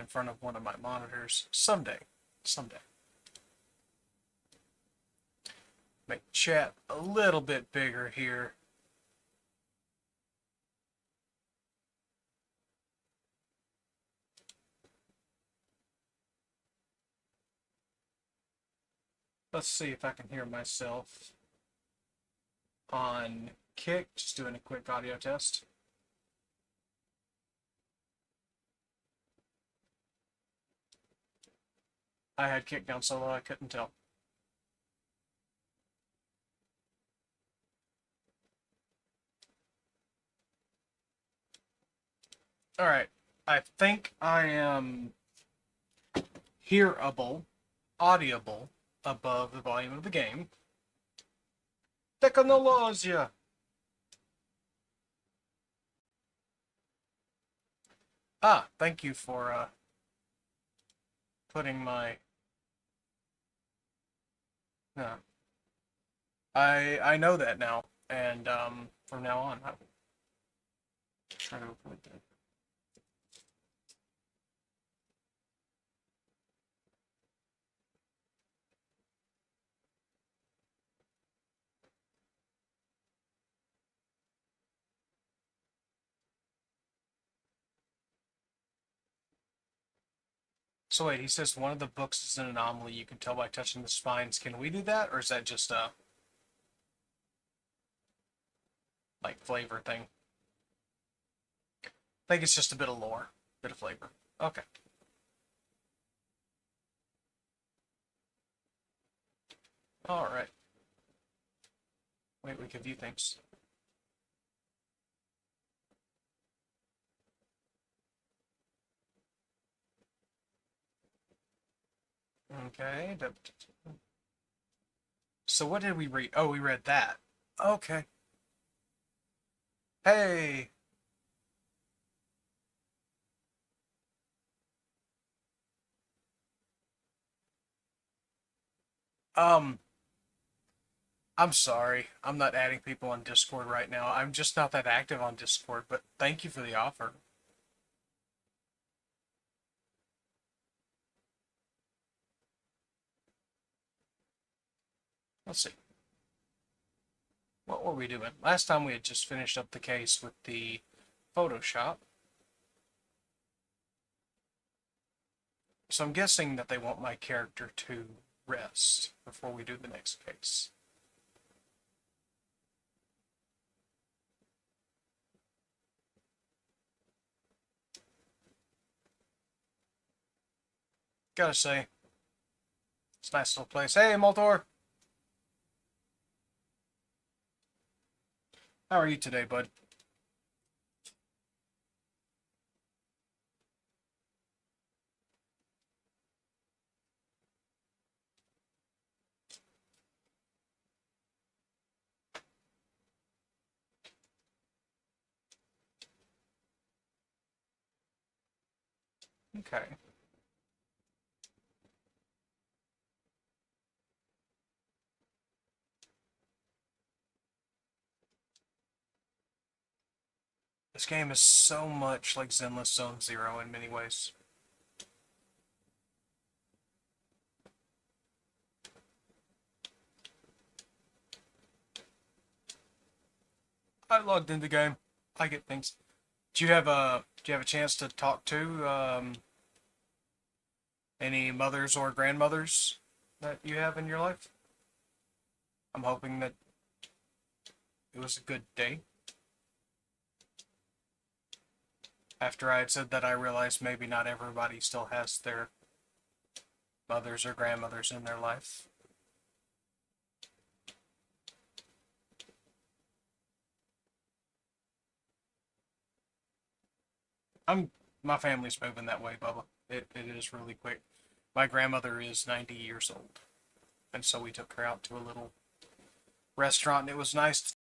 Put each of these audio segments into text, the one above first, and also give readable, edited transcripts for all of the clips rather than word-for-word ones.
in front of one of my monitors someday. Someday. Make chat a little bit bigger here. Let's see if I can hear myself on Kick. Just doing a quick audio test. I had Kick down so low I couldn't tell. Alright, I think I am hearable, audible, above the volume of the game. Technologia! Ah, thank you for putting my... No. I know that now, and from now on, I will try to avoid that. So wait, he says one of the books is an anomaly. You can tell by touching the spines. Can we do that, or is that just a like flavor thing? I think it's just a bit of lore, bit of flavor. Okay. All right. Wait, we can view things. Okay. So what did we read? Oh, we read that. Okay. Hey. Um, I'm sorry. I'm not adding people on Discord right now. I'm just not that active on Discord, but thank you for the offer. Let's see. What were we doing? Last time we had just finished up the case with the Photoshop. So I'm guessing that they want my character to rest before we do the next case. Gotta say, it's a nice little place. Hey, Moltor! How are you today, bud? Okay. This game is so much like Zenless Zone Zero in many ways. I logged into the game. I get things. Do you have a chance to talk to any mothers or grandmothers that you have in your life? I'm hoping that it was a good day. After I had said that, I realized maybe not everybody still has their mothers or grandmothers in their life. My family's moving that way, Bubba. It is really quick. My grandmother is 90 years old, and so we took her out to a little restaurant, and it was nice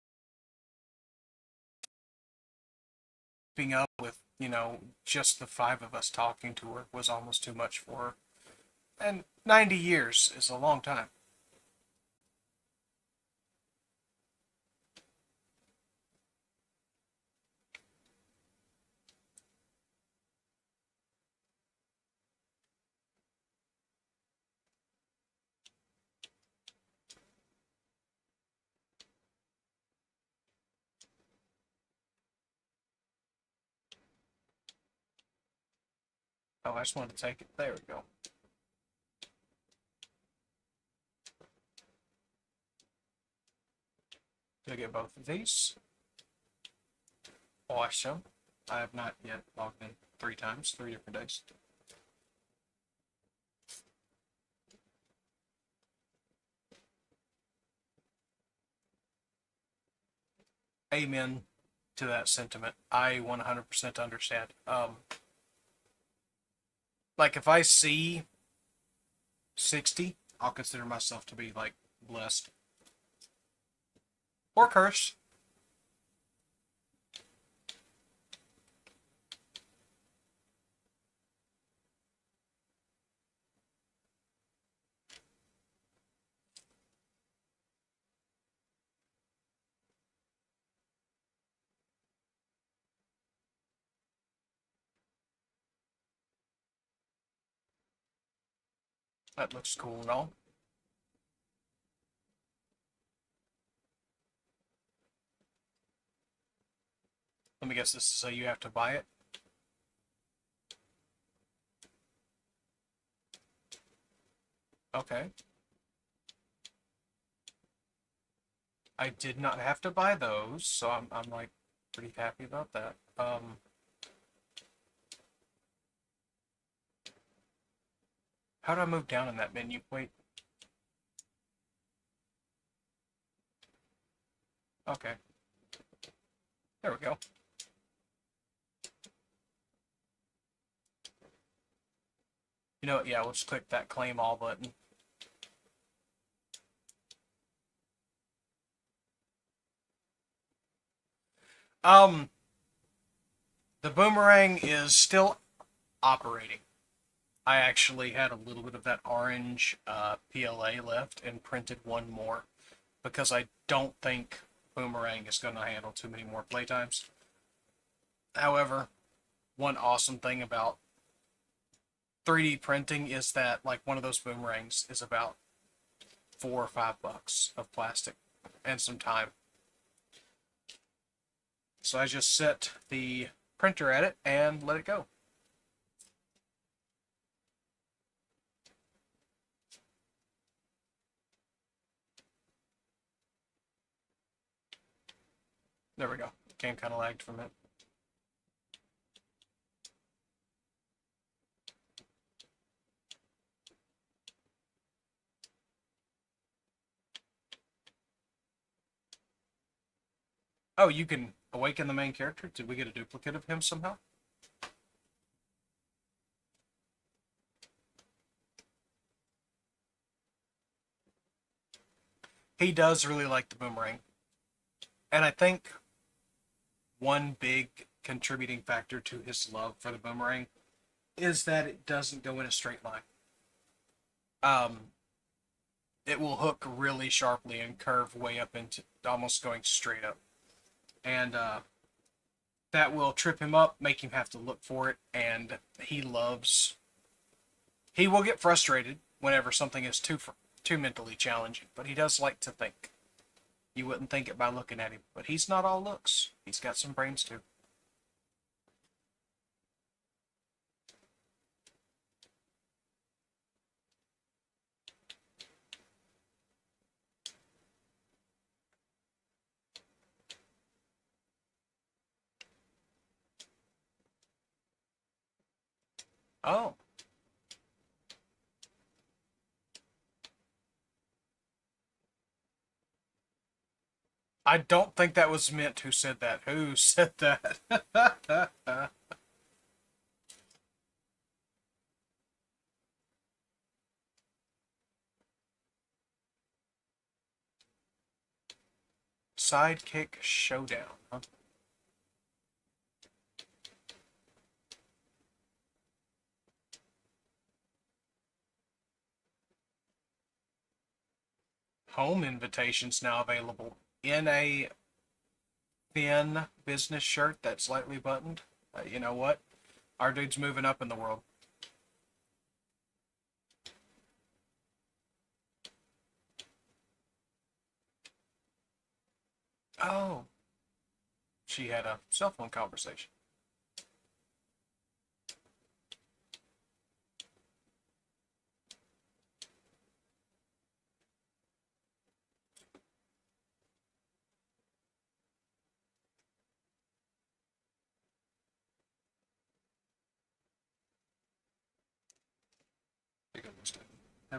being up with, just the five of us talking to her was almost too much for her. And 90 years is a long time. Oh, I just wanted to take it. There we go. Do I get both of these? Awesome. I have not yet logged in 3 times, 3 different days. Amen to that sentiment. I 100% understand. Like if I see 60, I'll consider myself to be like blessed or cursed. That looks cool and all. Let me guess, this is how you have to buy it. Okay. I did not have to buy those, so I'm like pretty happy about that. How do I move down in that menu? Wait. Okay. There we go. You know what? Yeah, we'll just click that claim all button. The boomerang is still operating. I actually had a little bit of that orange PLA left and printed one more because I don't think boomerang is going to handle too many more playtimes. However, one awesome thing about 3D printing is that like one of those boomerangs is about $4 or $5 of plastic and some time. So I just set the printer at it and let it go. There we go. Game kind of lagged from it. Oh, you can awaken the main character? Did we get a duplicate of him somehow? He does really like the boomerang. And I think one big contributing factor to his love for the boomerang is that it doesn't go in a straight line. It will hook really sharply and curve way up into almost going straight up. And that will trip him up, make him have to look for it, and he will get frustrated whenever something is too mentally challenging, but he does like to think. You wouldn't think it by looking at him, but he's not all looks. He's got some brains too. Oh. I don't think that was Mint who said that. Who said that? Sidekick Showdown. Huh? Home invitations now available in a thin business shirt that's slightly buttoned. You know what? Our dude's moving up in the world. Oh, she had a cell phone conversation.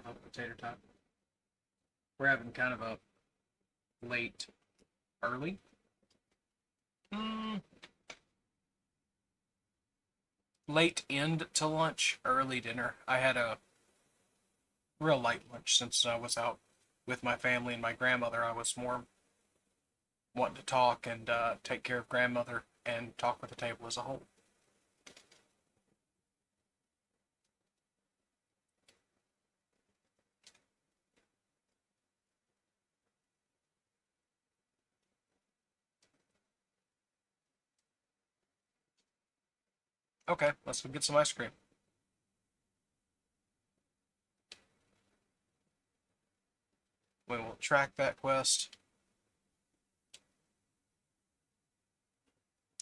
have a potato top. We're having kind of a late, early. Late end to lunch, early dinner. I had a real light lunch since I was out with my family and my grandmother. I was more wanting to talk and take care of grandmother and talk with the table as a whole. Okay, let's go get some ice cream. We will track that quest.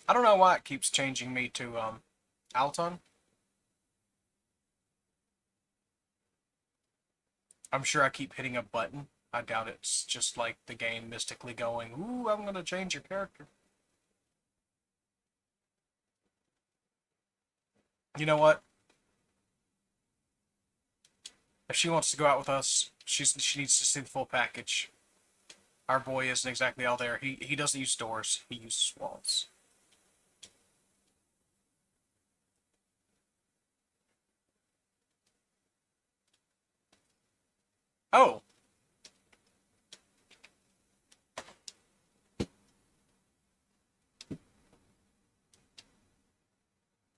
I don't know why it keeps changing me to Alton. I'm sure I keep hitting a button. I doubt it's just like the game mystically going, ooh, I'm gonna change your character. You know what? If she wants to go out with us, she needs to see the full package. Our boy isn't exactly all there. He doesn't use doors. He uses walls. Oh,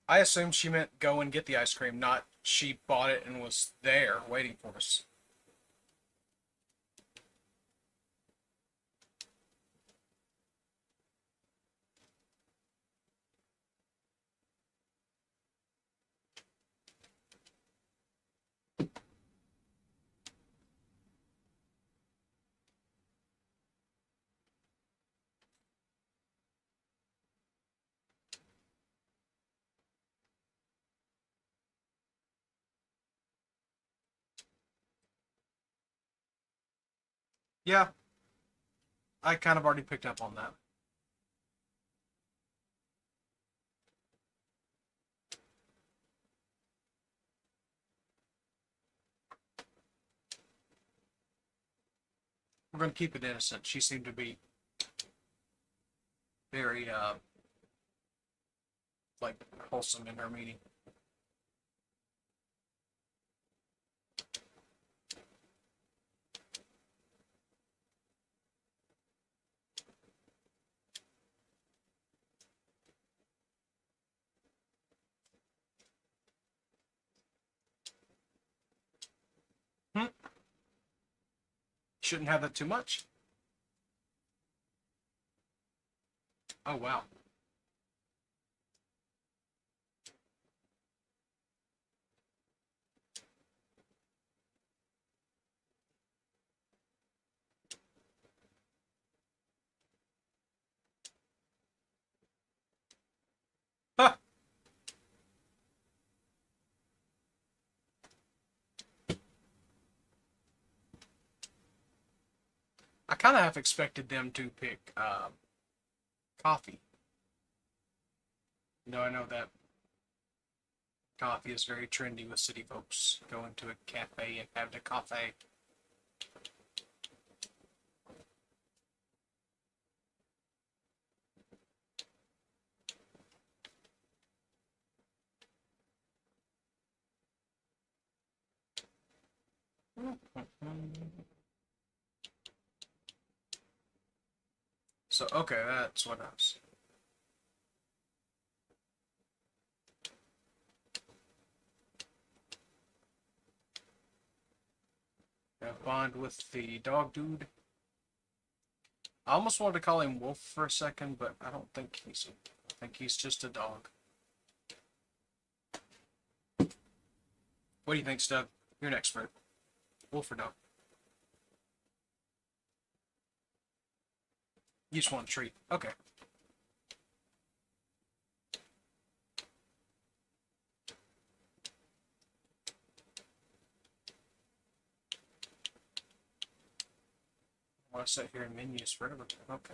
I assumed she meant go and get the ice cream, not she bought it and was there waiting for us. Yeah, I kind of already picked up on that. We're going to keep it innocent. She seemed to be very, like, wholesome in her meeting. Hmm? Shouldn't have that too much. Oh, wow. Huh. I kind of half expected them to pick coffee. I know that coffee is very trendy with city folks going to a cafe and having a coffee. So, okay, that's what else. Have bond with the dog dude. I almost wanted to call him Wolf for a second, but I don't think I think he's just a dog. What do you think, Stug? You're an expert. Wolf or dog? You just want a treat. Okay. I want to sit here in menus forever. Okay.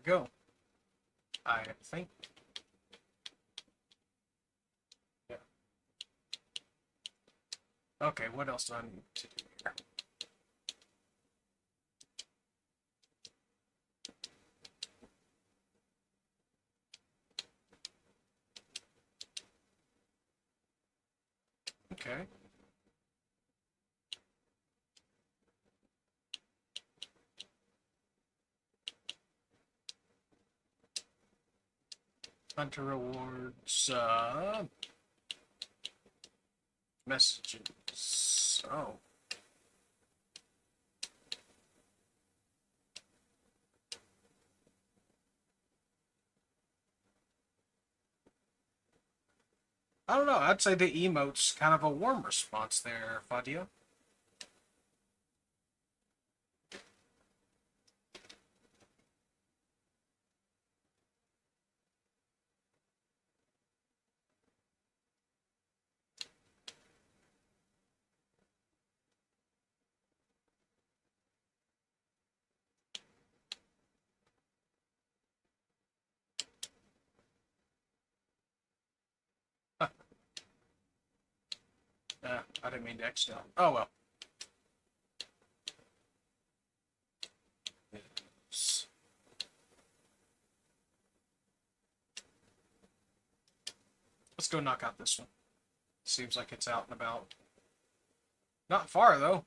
go. I think. Yeah. Okay, what else do I need to do here? Okay. Hunter rewards, messages. Oh. I don't know. I'd say the emote's kind of a warm response there, Fadia. I didn't mean to accident. Oh well. Let's go knock out this one. Seems like it's out and about. Not far though.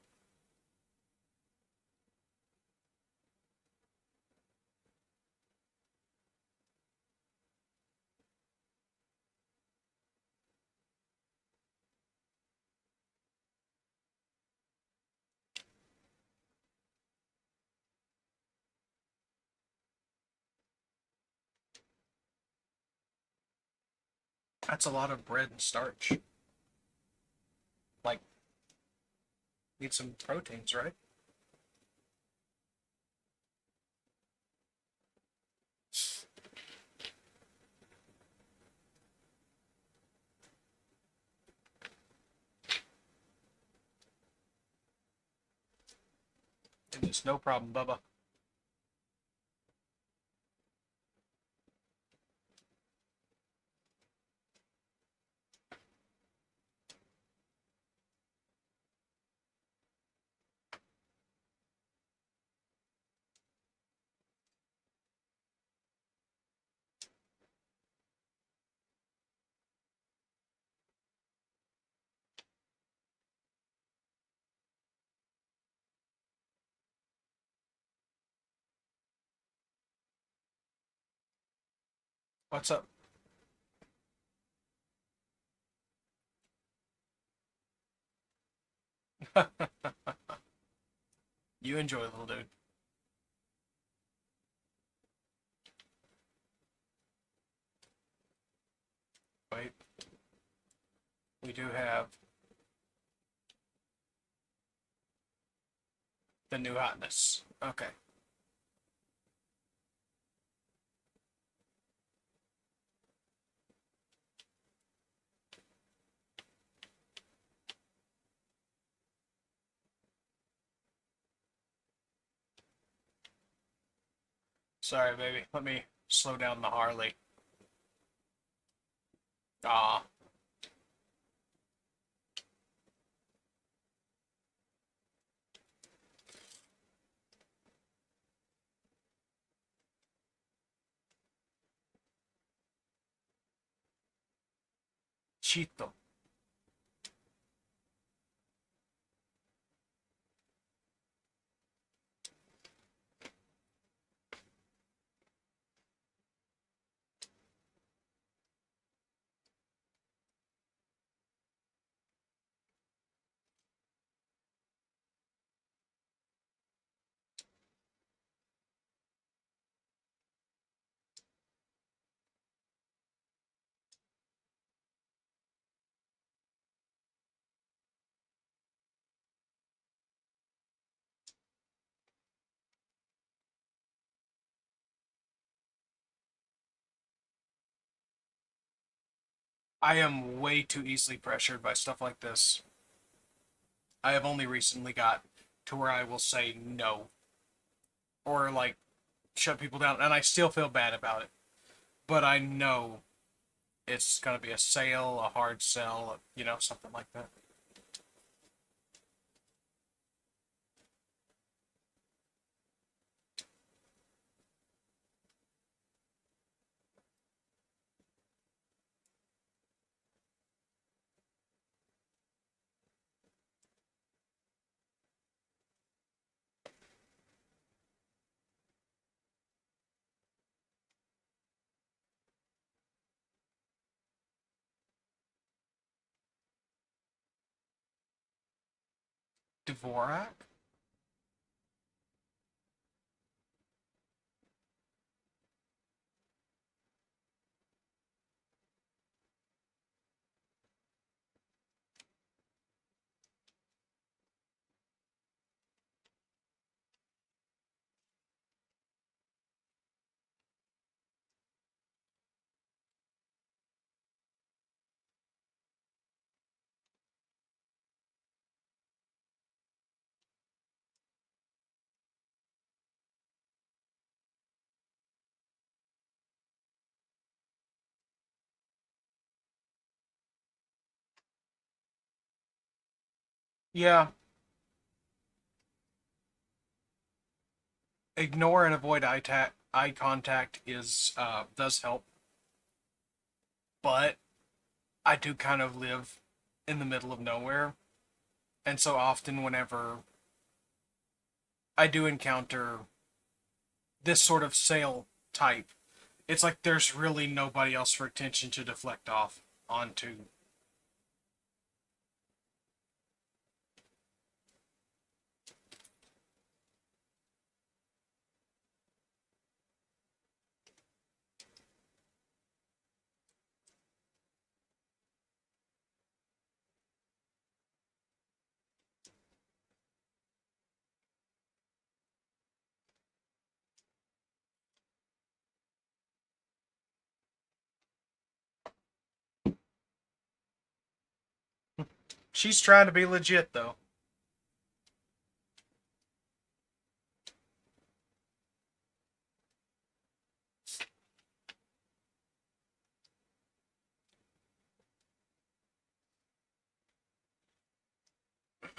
That's a lot of bread and starch. Like, need some proteins, right? And it's no problem, Bubba. What's up? You enjoy, little dude. Wait. We do have the new hotness. Okay. Sorry, baby. Let me slow down the Harley. Ah. Chito. I am way too easily pressured by stuff like this. I have only recently got to where I will say no. Or, like, shut people down, and I still feel bad about it. But I know it's gonna be a sale, a hard sell, something like that. Dvorak? Yeah, ignore and avoid eye contact is does help, but I do kind of live in the middle of nowhere, and so often whenever I do encounter this sort of sale type, it's like there's really nobody else for attention to deflect off onto. She's trying to be legit though.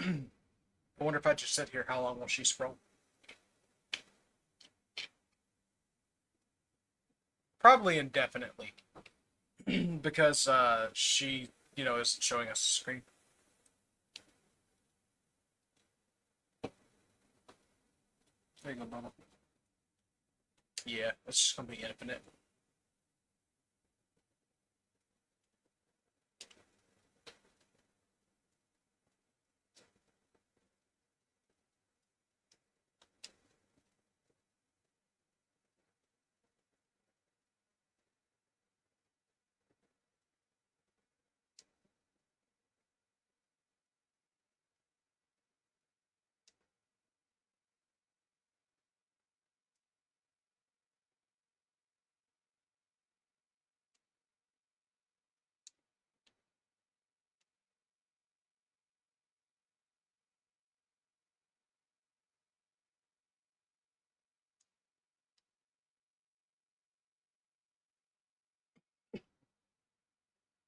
I wonder if I just sit here, how long will she scroll? Probably indefinitely, because she, isn't showing us a screen. There you go, Mama. Yeah, it's just gonna be infinite.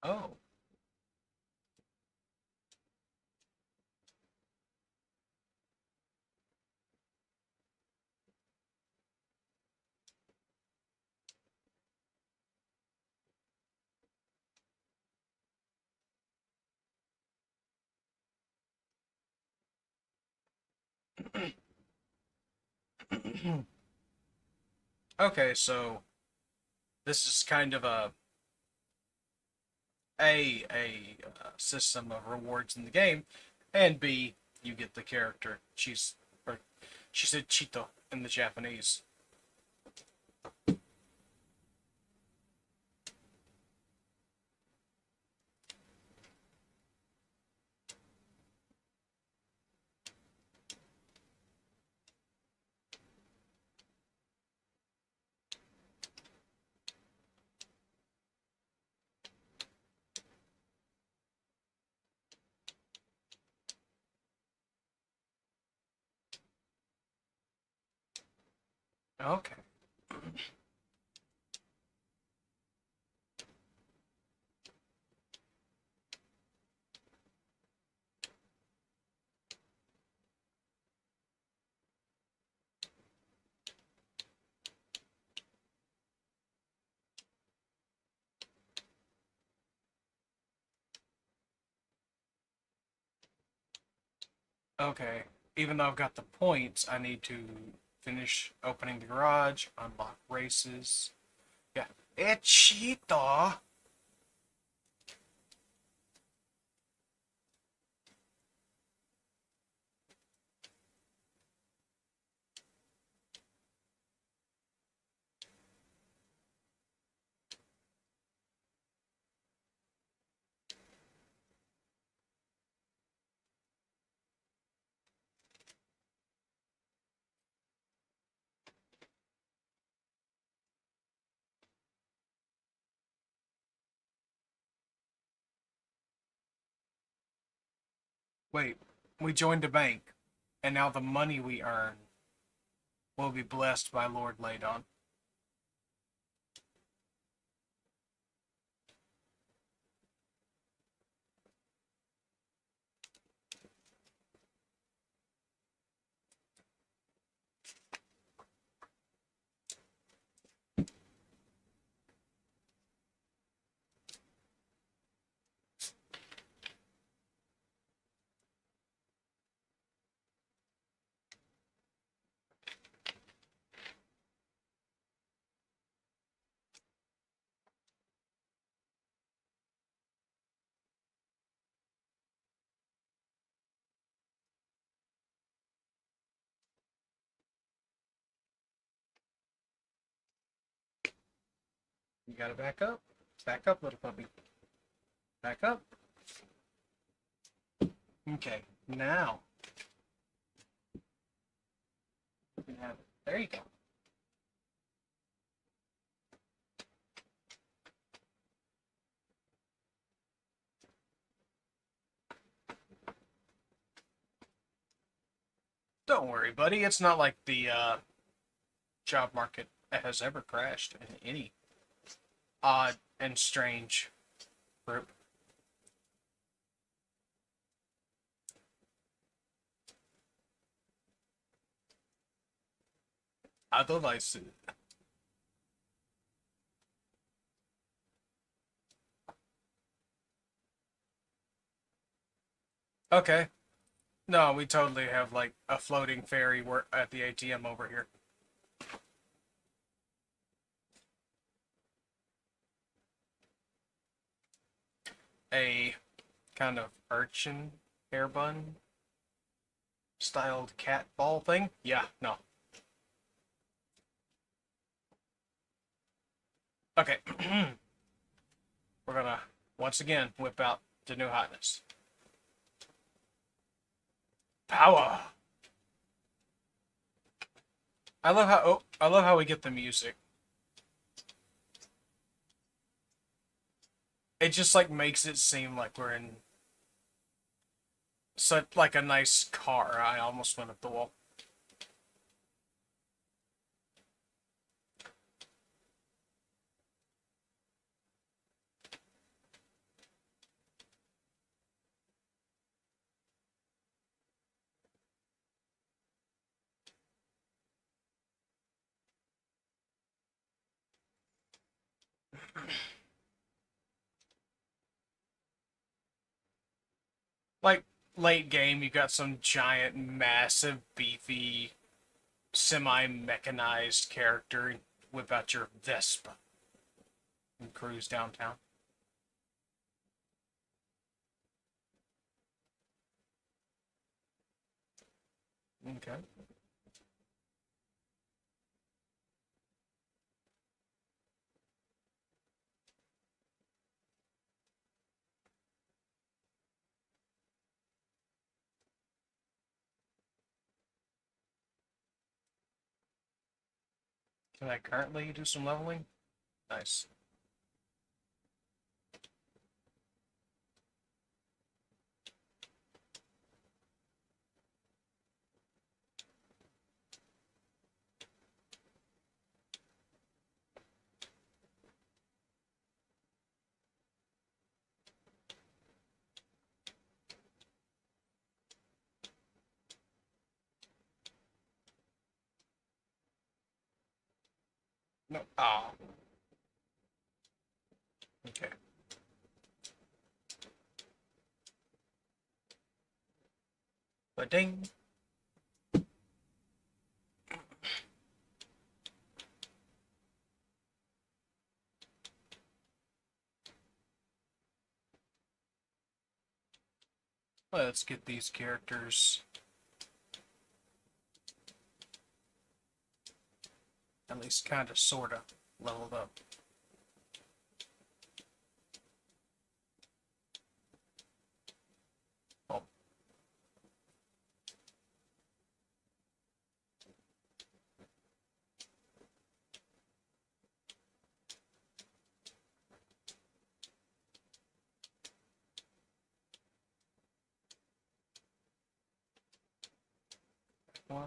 Oh. Okay, so this is kind of a system of rewards in the game, and B, you get the character. Or she said Chito in the Japanese. Okay. Okay. Even though I've got the points, I need to finish opening the garage, unlock races. Yeah. Echito! Wait, we joined a bank, and now the money we earn will be blessed by Lord Ladon. You gotta back up. Back up, little puppy. Back up. Okay, now you can have it. There you go. Don't worry, buddy. It's not like the job market has ever crashed in any odd and strange group. Otherwise, okay. No, we totally have like a floating ferry at the ATM over here. A kind of urchin hair bun styled cat ball thing. Yeah, no. Okay. We're gonna once again whip out the new hotness. Power. I love how we get the music. It just like makes it seem like we're in such like a nice car. I almost went up the wall. Like late game, you got some giant, massive, beefy, semi-mechanized character. Whip out your Vespa and cruise downtown. Okay. Can I currently do some leveling? Nice. No. Ah. Oh. Okay. Ding. Let's get these characters at least kind of, sort of leveled up. Oh.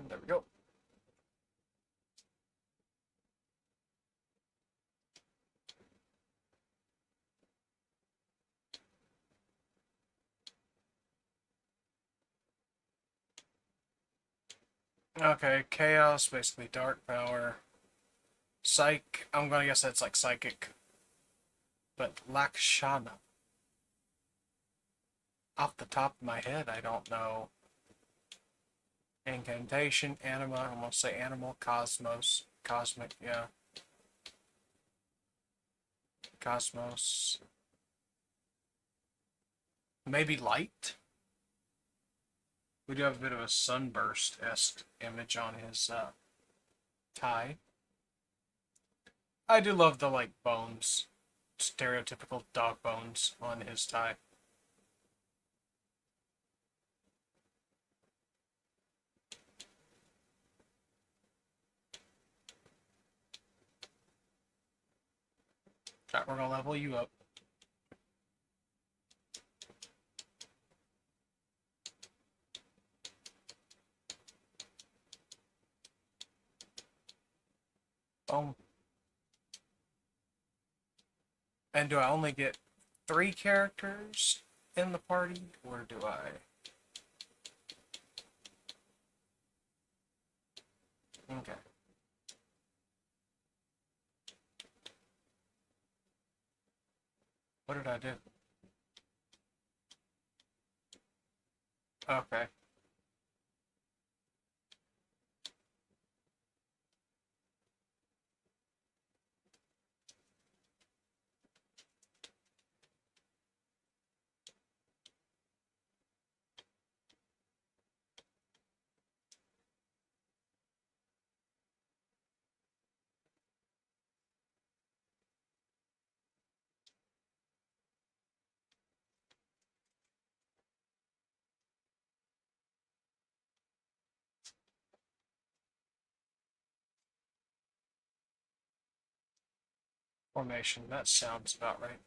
There we go. Okay, Chaos, basically Dark Power. Psych, I'm gonna guess that's like Psychic. But Lakshana. Off the top of my head, I don't know. Incantation, Anima, I'm gonna say Animal, Cosmos, Cosmic, yeah. Cosmos. Maybe Light? We do have a bit of a sunburst-esque image on his tie. I do love the, like, bones. Stereotypical dog bones on his tie. Alright, we're gonna level you up. Boom. And do I only get 3 characters in the party, or do I? Okay. What did I do? Okay. Formation, that sounds about right.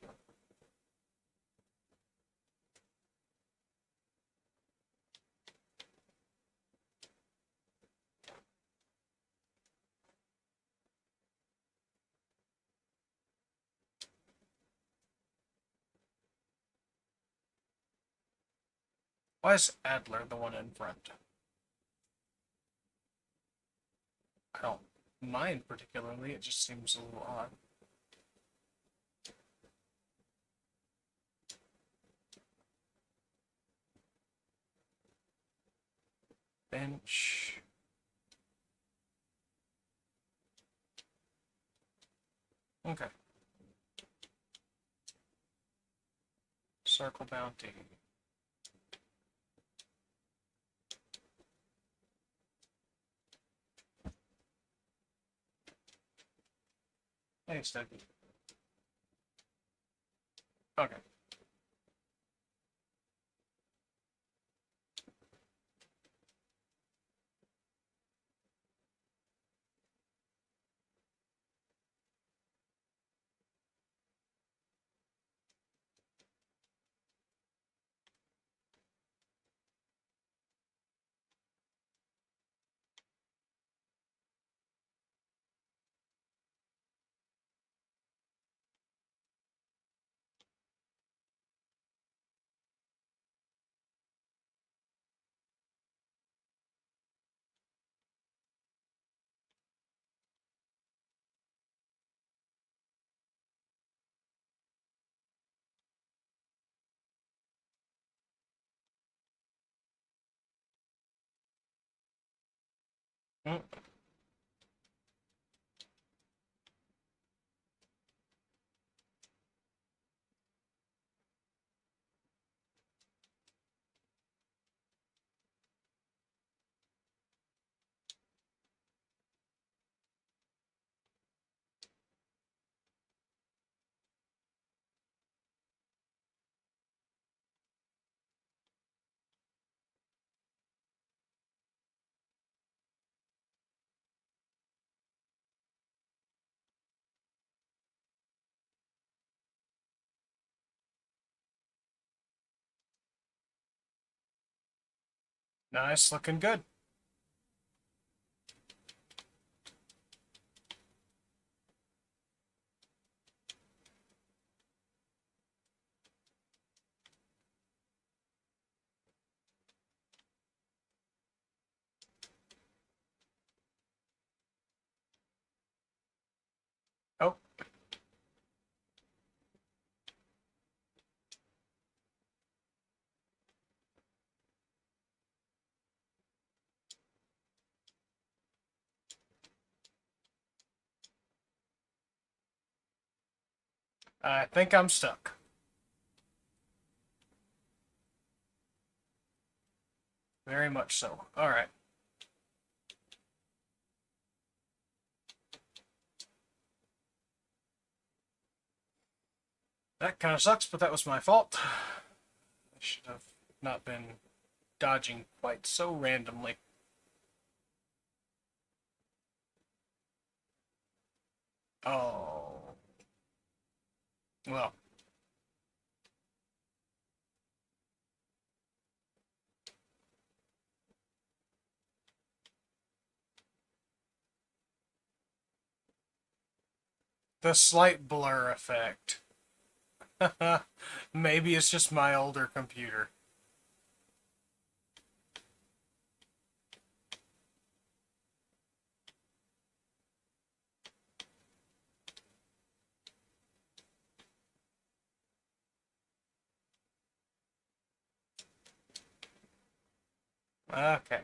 Why is Adler the one in front? I don't mind particularly, it just seems a little odd. Bench. Okay. Circle bounty. Hey, Stug. Okay. Mm. Nice, looking good. Oh, I think I'm stuck. Very much so. Alright. That kind of sucks, but that was my fault. I should have not been dodging quite so randomly. Oh. Well. The slight blur effect. Maybe it's just my older computer. Okay.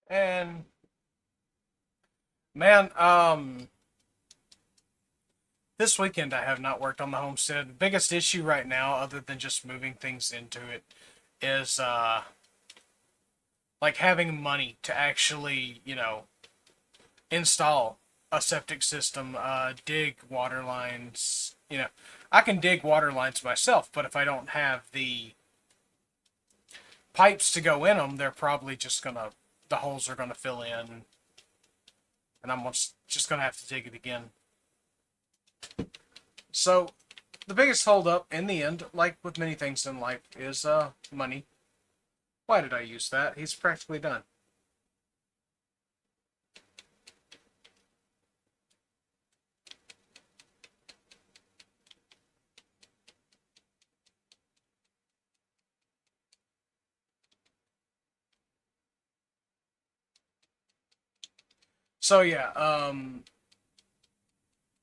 And man, this weekend I have not worked on the homestead. The biggest issue right now, other than just moving things into it, is like having money to actually, install a septic system, dig water lines. I can dig water lines myself, but if I don't have the pipes to go in them, they're probably just the holes are gonna fill in, and I'm just gonna have to dig it again. So, the biggest holdup in the end, like with many things in life, is money. Why did I use that? He's practically done. So yeah,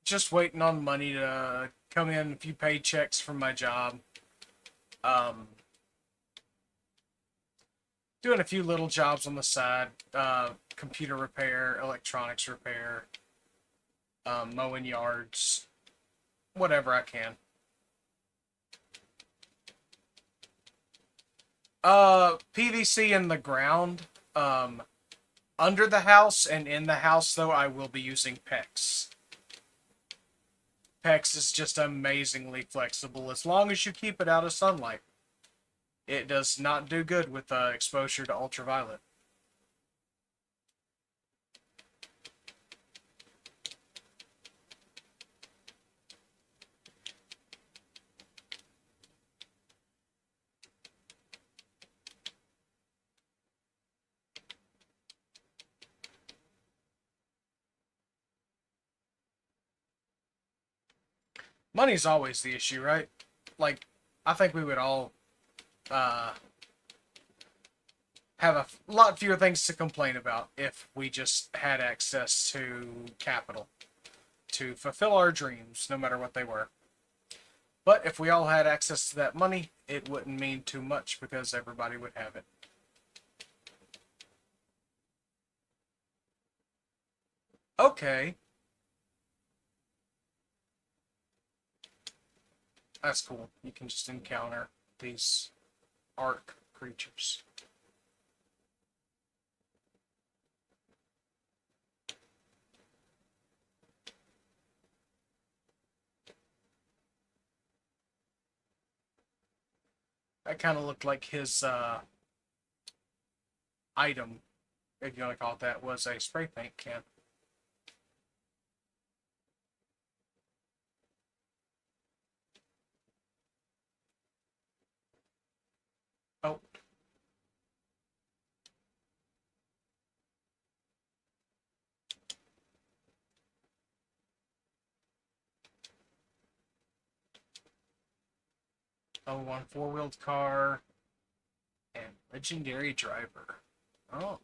just waiting on money to come in, a few paychecks from my job. Um, Doing a few little jobs on the side, computer repair, electronics repair, mowing yards, whatever I can. PVC in the ground. Under the house and in the house, though, I will be using PEX. PEX is just amazingly flexible as long as you keep it out of sunlight. It does not do good with exposure to ultraviolet. Money's always the issue, right? Like, I think we would all uh, have a lot fewer things to complain about if we just had access to capital to fulfill our dreams, no matter what they were. But if we all had access to that money, it wouldn't mean too much because everybody would have it. Okay, that's cool. You can just encounter these arc creatures. That kind of looked like his item, if you want to call it that, was a spray paint can. Oh, oh, one four-wheeled car and legendary driver. Oh,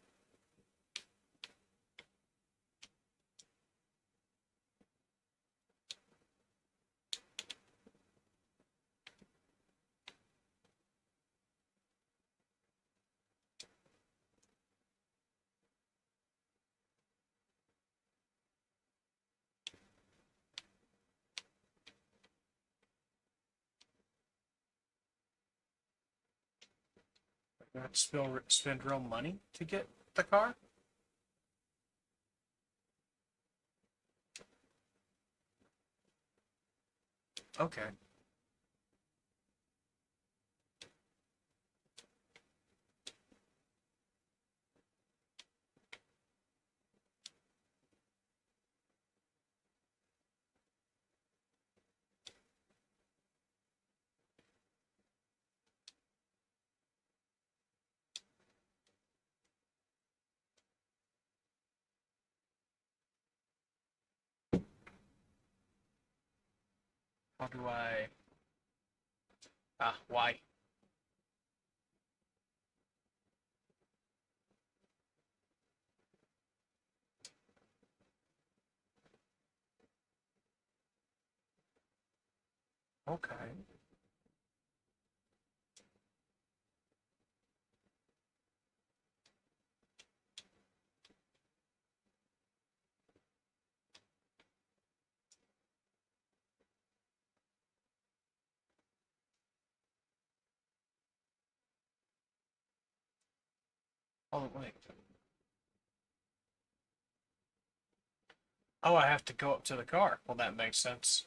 you have to spend real money to get the car? Okay. How do I... Ah, why? Okay. Oh, wait. Oh, I have to go up to the car. Well, that makes sense.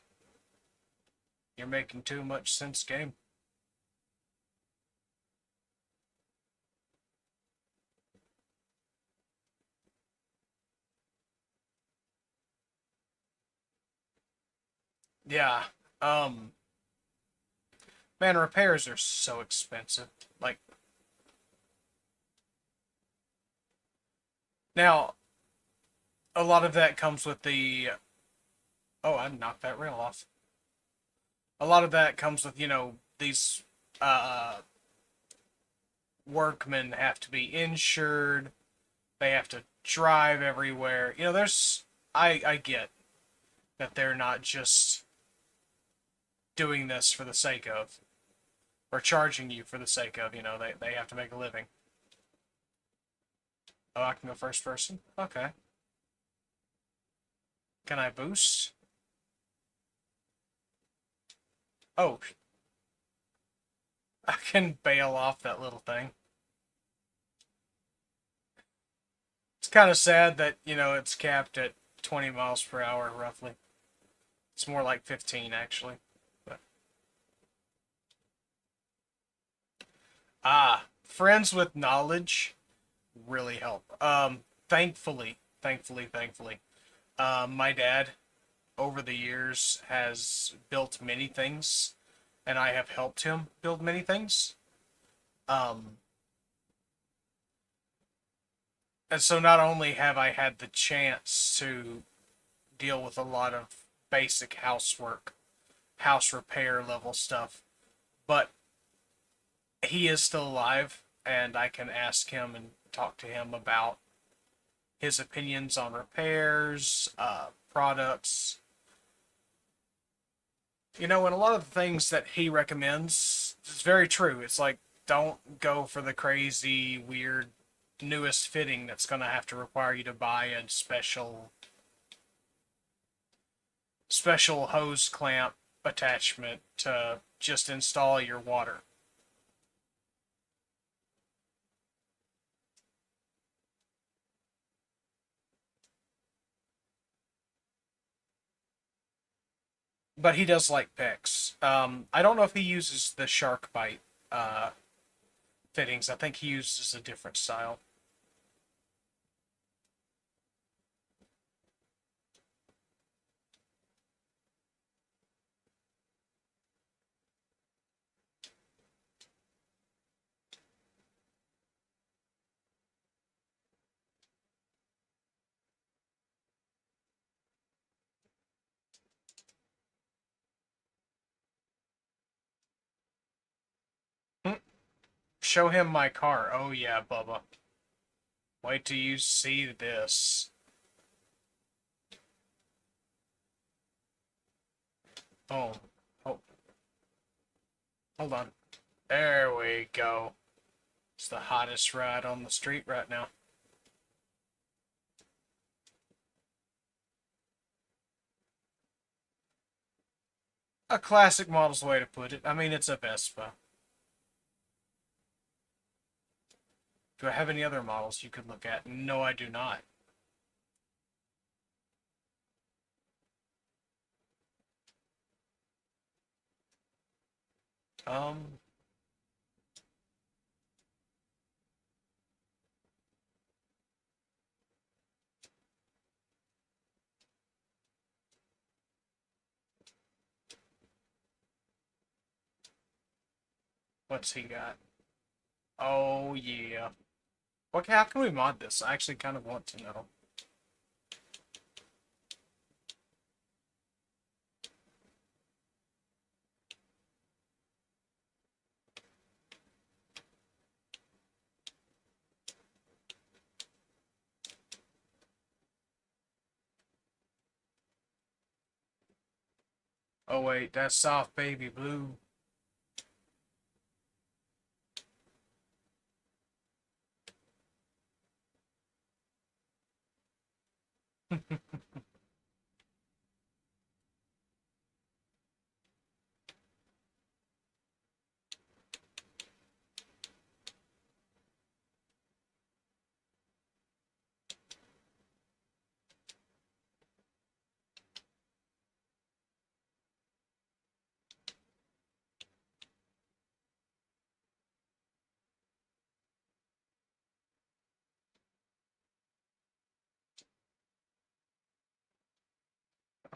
You're making too much sense, game. Yeah. Um, man, repairs are so expensive. Like, now, a lot of that comes with the... Oh, I knocked that rail off. A lot of that comes with, these uh, workmen have to be insured. They have to drive everywhere. There's... I get that they're not just doing this for the sake of, or charging you for the sake of, they have to make a living. Oh, I can go first person? Okay. Can I boost? Oh, I can bail off that little thing. It's kind of sad that, it's capped at 20 miles per hour, roughly. It's more like 15, actually. But, friends with knowledge really help. Thankfully, my dad, over the years, has built many things, and I have helped him build many things. Um, and so not only have I had the chance to deal with a lot of basic housework house repair level stuff. But he is still alive, and I can ask him and talk to him about his opinions on repairs, products. You know, and a lot of the things that he recommends is very true. It's like, don't go for the crazy, weird, newest fitting that's going to have to require you to buy a special hose clamp attachment to just install your water. But he does like picks. I don't know if he uses the shark bite uh, fittings. I think he uses a different style. Hmm. Show him my car. Oh yeah, Bubba. Wait till you see this. Boom. Oh, hold on. There we go. It's the hottest ride on the street right now. A classic model's the way to put it. I mean, it's a Vespa. Do I have any other models you could look at? No, I do not. Um, what's he got? Oh yeah. Okay, how can we mod this? I actually kind of want to know. Oh wait, that's soft baby blue.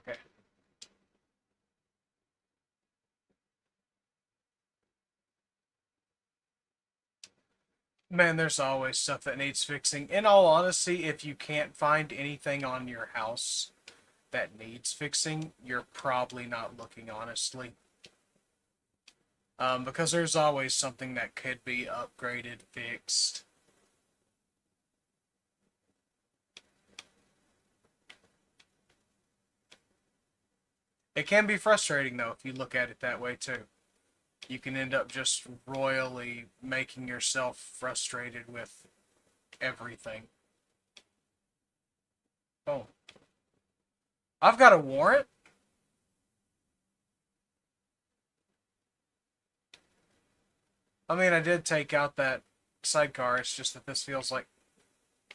Okay. Man, there's always stuff that needs fixing. In all honesty, if you can't find anything on your house that needs fixing, you're probably not looking honestly. Because there's always something that could be upgraded, fixed. It can be frustrating though if you look at it that way too. You can end up just royally making yourself frustrated with everything. Oh, I've got a warrant. I mean, I did take out that sidecar. It's just that this feels like,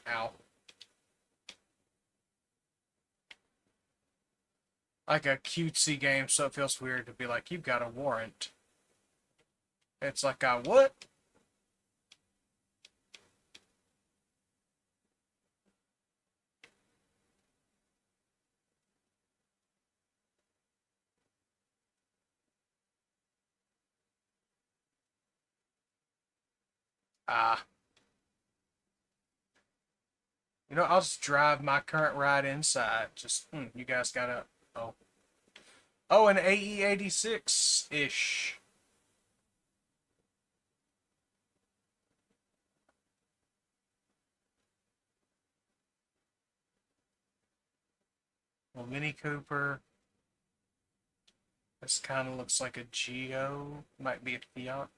ow, like a cutesy game. So it feels weird to be like, you've got a warrant. It's like, what? Ah, you know, I'll just drive my current ride inside. Just, you guys gotta. Oh, Oh, an AE-86-ish. Well, Mini Cooper. This kind of looks like a Geo. Might be a Fiat.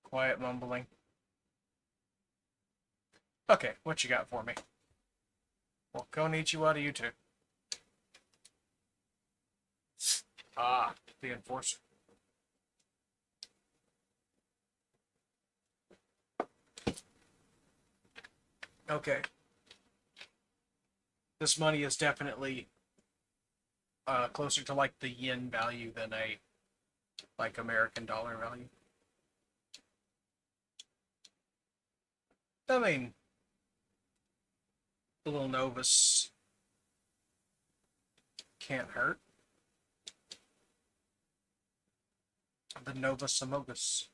Quiet mumbling. Okay, what you got for me? Well, konnichiwa to you too. Ah, the Enforcer. Okay. This money is definitely closer to like the yen value than a like American dollar value. I mean, the little Novus can't hurt. The Novus Amogus.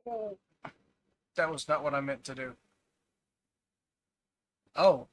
Oh, that was not what I meant to do. Oh,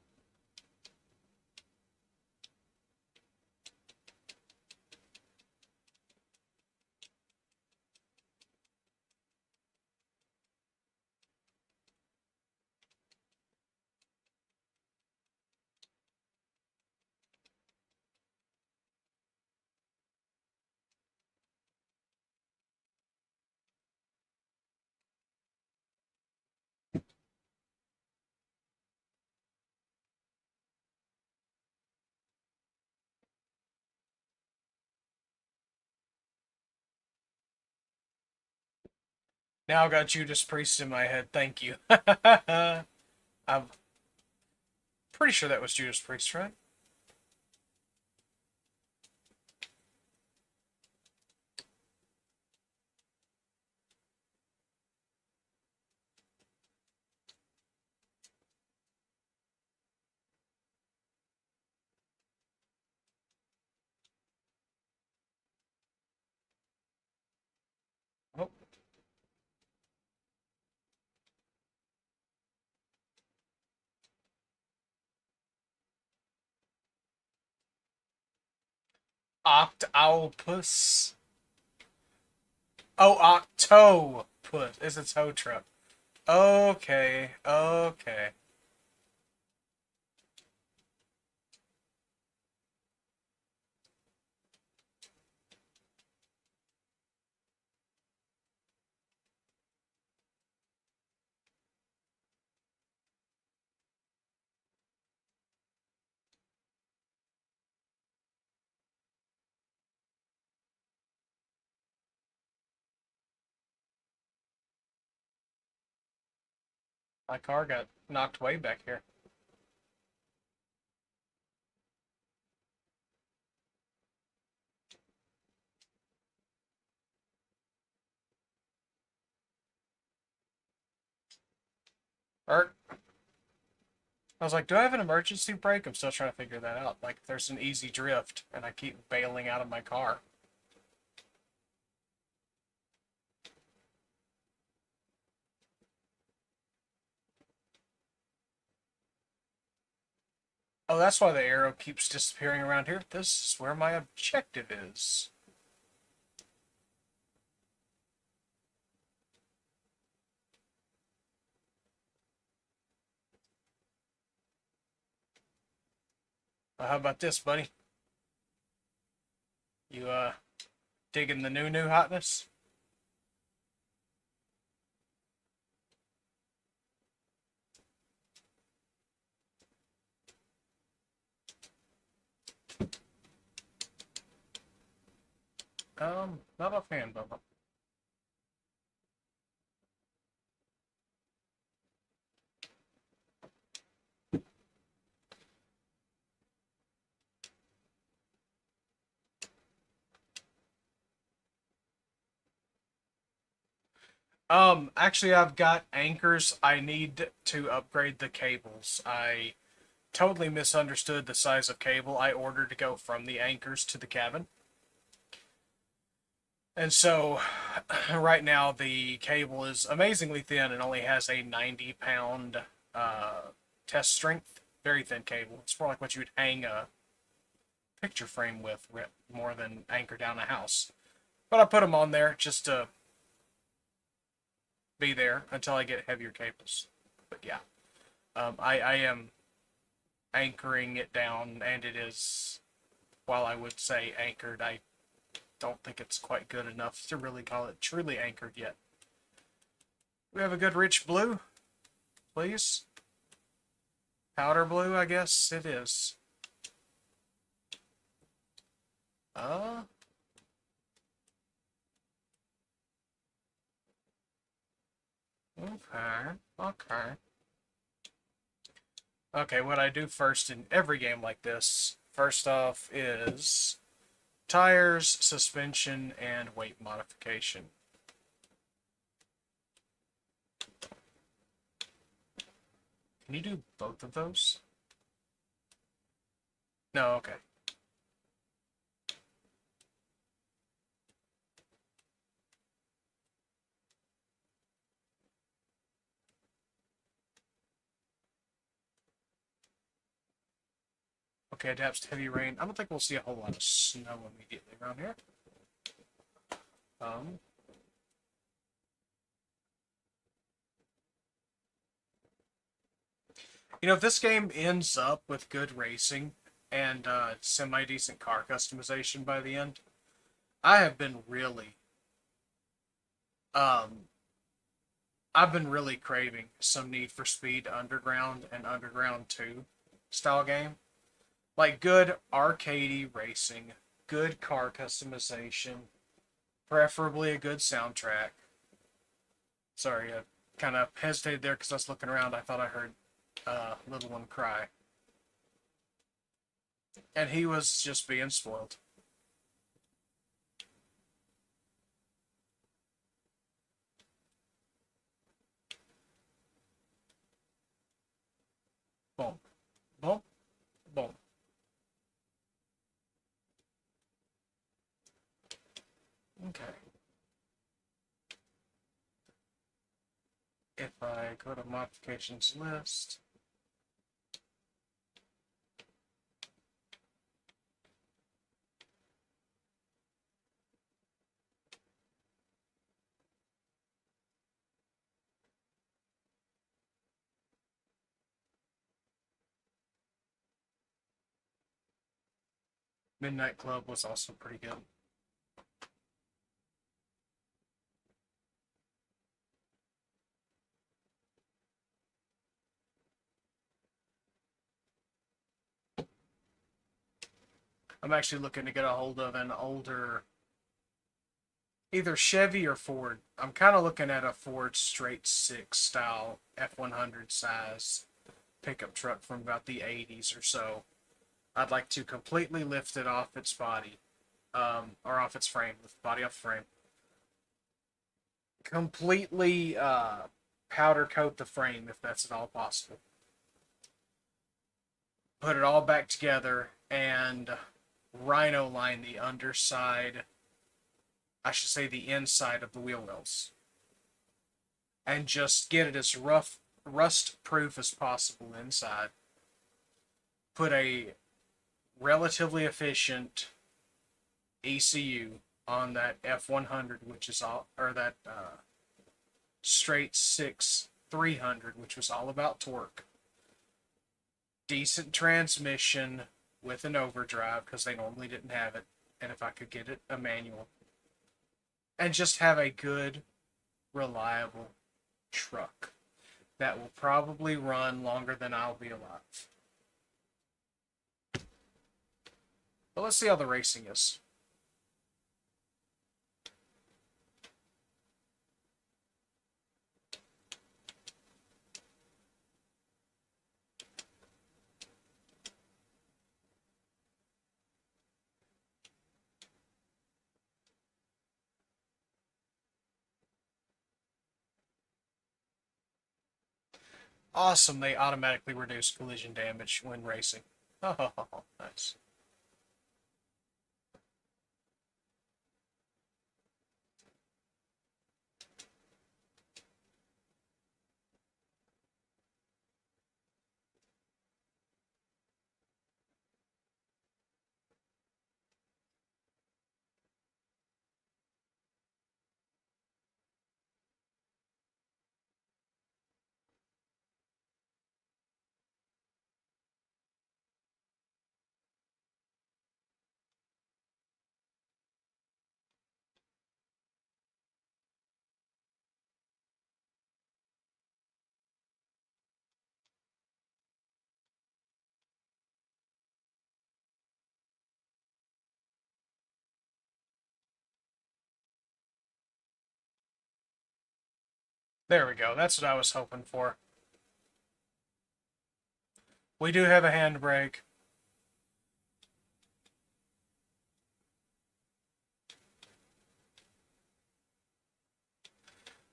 now I got Judas Priest in my head. Thank you. I'm pretty sure that was Judas Priest, right? Oh, Octopus. Oh, Octopus. It's a tow truck. Okay, okay. My car got knocked way back here. Or I was like, do I have an emergency brake? I'm still trying to figure that out. Like, there's an easy drift, and I keep bailing out of my car. Oh, that's why the arrow keeps disappearing around here. This is where my objective is. Well, how about this, buddy? You digging the new hotness? Not offhand, Bubba. Actually, I've got anchors. I need to upgrade the cables. I totally misunderstood the size of cable I ordered to go from the anchors to the cabin. And so, right now, the cable is amazingly thin and only has a 90-pound test strength. Very thin cable. It's more like what you would hang a picture frame with, more than anchor down a house. But I put them on there just to be there until I get heavier cables. But yeah, I am anchoring it down, and it is, while I would say anchored, I don't think it's quite good enough to really call it truly anchored yet. We have a good rich blue, please. Powder blue, I guess it is. Okay, okay. Okay, what I do first in every game like this, first off, is tires, suspension, and weight modification. Can you do both of those? No, okay. Okay, adapts to heavy rain. I don't think we'll see a whole lot of snow immediately around here. Um, if this game ends up with good racing and semi-decent car customization by the end, I have been really, um, I've been really craving some Need for Speed Underground and Underground 2 style game. Like good arcadey racing, good car customization, preferably a good soundtrack. Sorry, I kind of hesitated there because I was looking around. I thought I heard little one cry. And he was just being spoiled. Boom, boom, boom. Okay. If I go to modifications list, Midnight Club was also pretty good. I'm actually looking to get a hold of an older, either Chevy or Ford. I'm kind of looking at a Ford straight six style F100 size pickup truck from about the 80s or so. I'd like to completely lift it off its body, or off its frame, lift the body off the frame. Completely powder coat the frame if that's at all possible. Put it all back together and rhino line the underside, I should say the inside of the wheel wells. And just get it as rust proof as possible inside. Put a relatively efficient ECU on that F100, which is all, or that straight 6 300, which was all about torque. Decent transmission with an overdrive because they normally didn't have it, and if I could get it a manual, and just have a good, reliable truck that will probably run longer than I'll be alive. But let's see how the racing is. Awesome, they automatically reduce collision damage when racing. Oh, nice. There we go. That's what I was hoping for. We do have a handbrake.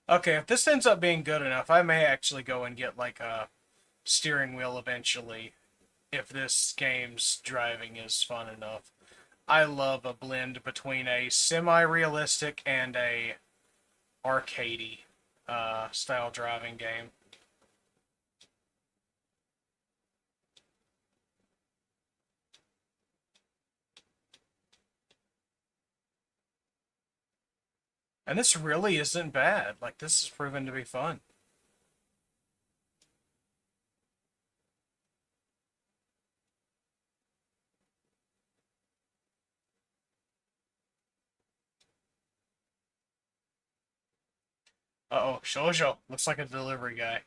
Okay, if this ends up being good enough, I may actually go and get like a steering wheel eventually, if this game's driving is fun enough. I love a blend between a semi-realistic and a arcadey style driving game. And this really isn't bad. Like, this has proven to be fun. Uh-oh, Shoujo. Looks like a delivery guy.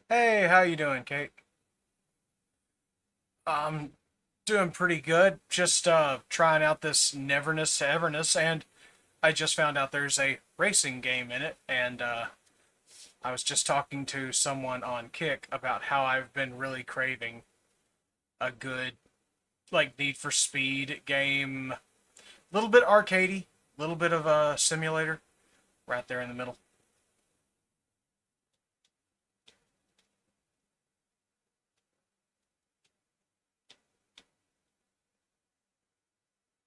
Hey, how you doing, Kate? I'm doing pretty good. Just trying out this Neverness to Everness, and I just found out there's a racing game in it, and I was just talking to someone on Kick about how I've been really craving a good, like, Need for Speed game. A little bit arcadey, a little bit of a simulator, right there in the middle.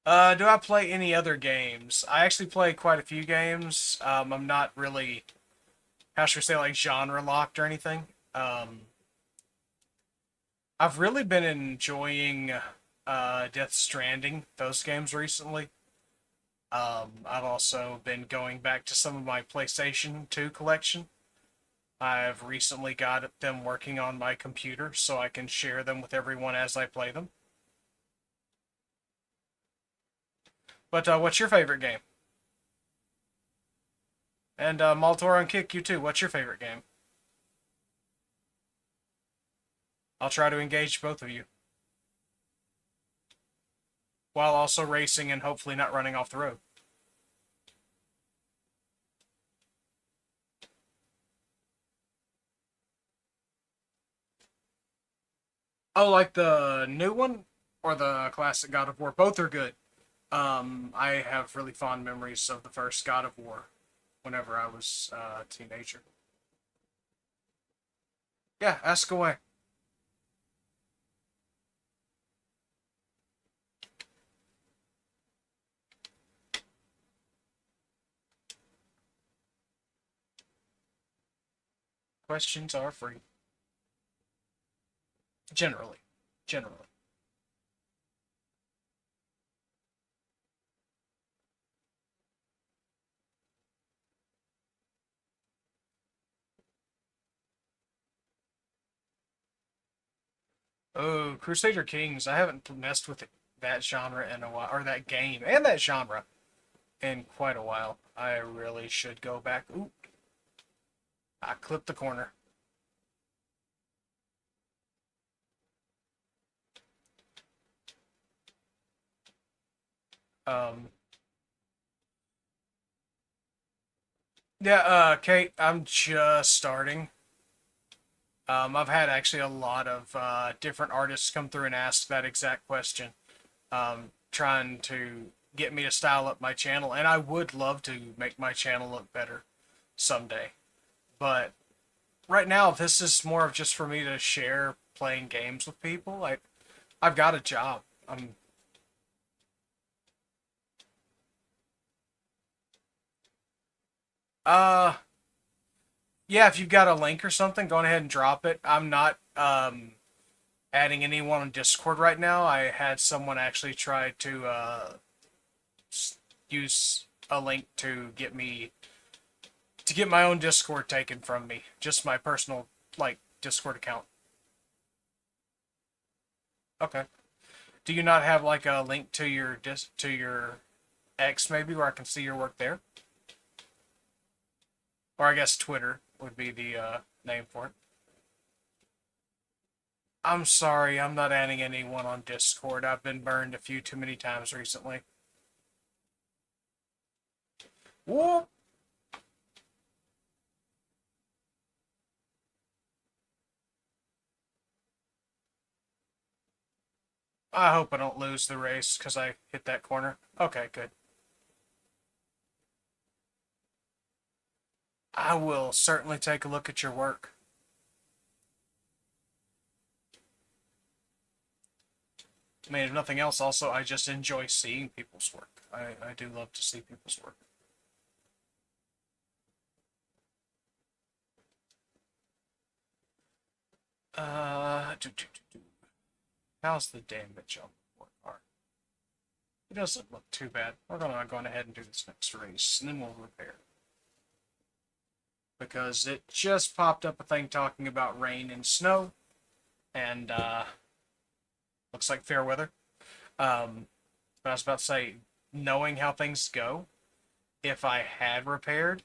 Do I play any other games? I actually play quite a few games. I'm not really, how should we say, like genre locked or anything. I've really been enjoying Death Stranding, those games recently. I've also been going back to some of my PlayStation 2 collection. I've recently got them working on my computer so I can share them with everyone as I play them. But what's your favorite game? And Maltor and Kick, you too. What's your favorite game? I'll try to engage both of you while also racing and hopefully not running off the road. Oh, like the new one or the classic God of War? Both are good. I have really fond memories of the first God of War whenever I was a teenager. Yeah, ask away. Questions are free. Generally. Generally. Oh, Crusader Kings. I haven't messed with that genre in a while, or that game and that genre in quite a while. I really should go back. Ooh, I clipped the corner. Um, yeah, Kate, I'm just starting. I've had actually a lot of different artists come through and ask that exact question, trying to get me to style up my channel, and I would love to make my channel look better someday. But right now, this is more of just for me to share playing games with people. I've got a job. Uh yeah, if you've got a link or something, go ahead and drop it. I'm not adding anyone on Discord right now. I had someone actually try to use a link to get my own Discord taken from me. Just my personal like Discord account. Okay. Do you not have like a link to your X maybe where I can see your work there? Or I guess Twitter would be the name for it. I'm sorry, I'm not adding anyone on Discord. I've been burned a few too many times recently. Whoop! I hope I don't lose the race because I hit that corner. Okay, good. I will certainly take a look at your work. I mean, if nothing else, also, I just enjoy seeing people's work. I do love to see people's work. How's the damage on the car? It doesn't look too bad. We're gonna go ahead and do this next race, and then we'll repair. Because it just popped up a thing talking about rain and snow, and looks like fair weather. But I was about to say, knowing how things go, if I had repaired,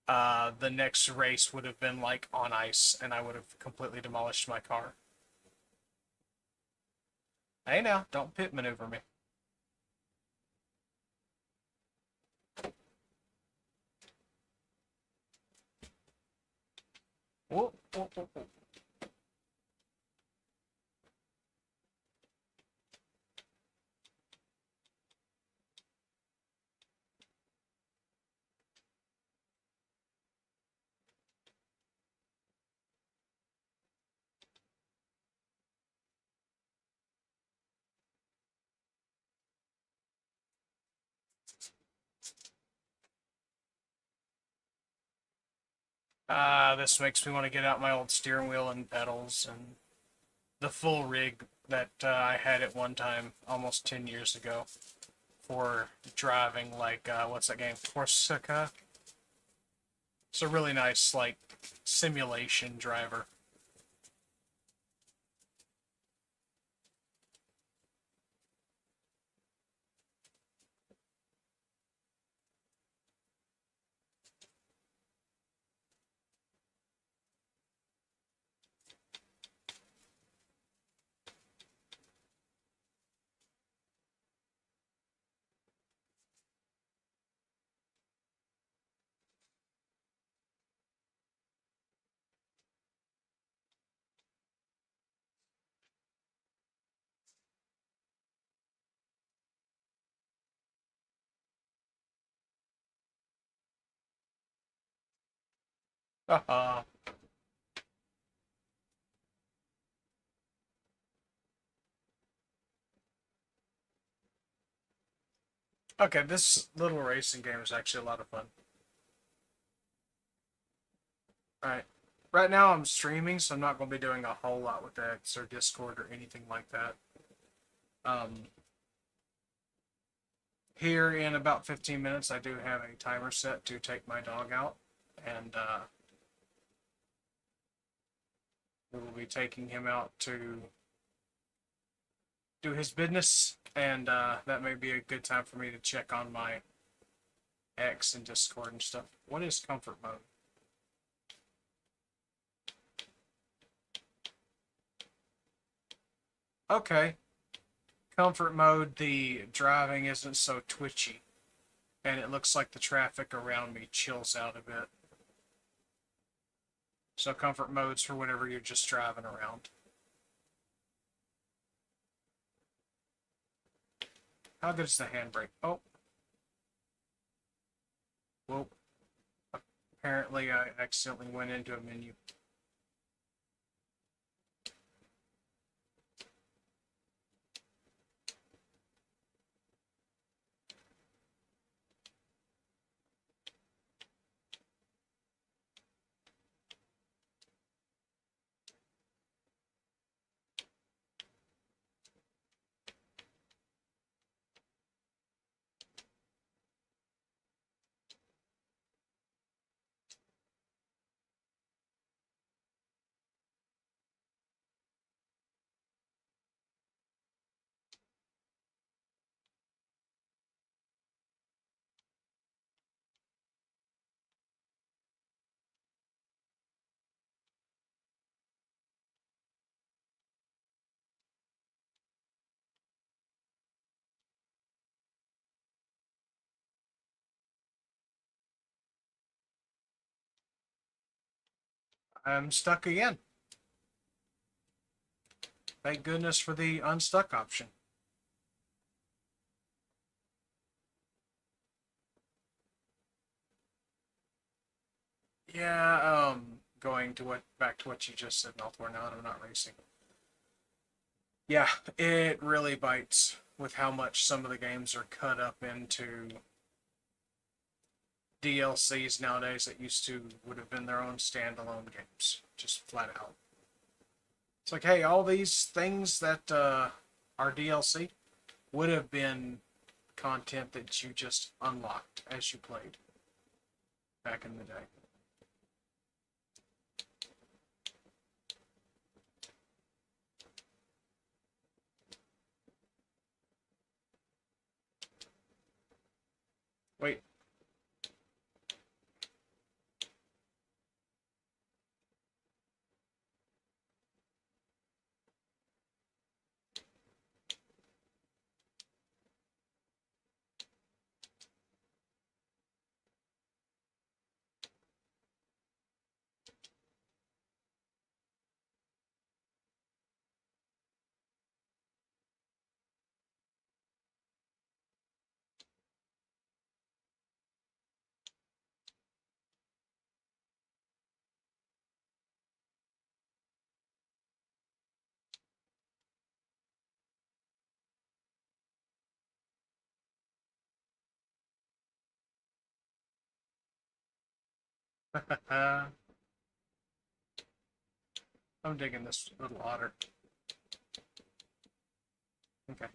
the next race would have been like on ice, and I would have completely demolished my car. Hey now, don't pit maneuver me. Whoop, whoop, whoop, whoop. This makes me want to get out my old steering wheel and pedals and the full rig that I had at one time almost 10 years ago for driving like, what's that game? Corsica? It's a really nice, like, simulation driver. Haha. Okay, this little racing game is actually a lot of fun. Alright. Right now I'm streaming, so I'm not going to be doing a whole lot with X or Discord or anything like that. Um, Here in about 15 minutes, I do have a timer set to take my dog out, and we will be taking him out to do his business, and that may be a good time for me to check on my X and Discord and stuff. What is comfort mode? Okay. Comfort mode, the driving isn't so twitchy, and it looks like the traffic around me chills out a bit. So comfort mode's for whenever you're just driving around. How good is the handbrake? Oh. Well, apparently I accidentally went into a menu. I'm stuck again. Thank goodness for the unstuck option. Yeah, going to back to what you just said, Meltor, now that I'm not racing. Yeah, it really bites with how much some of the games are cut up into DLCs nowadays that used to would have been their own standalone games, just flat out. It's like, hey, all these things that are DLC would have been content that you just unlocked as you played back in the day. Wait. I'm digging this little otter. Okay.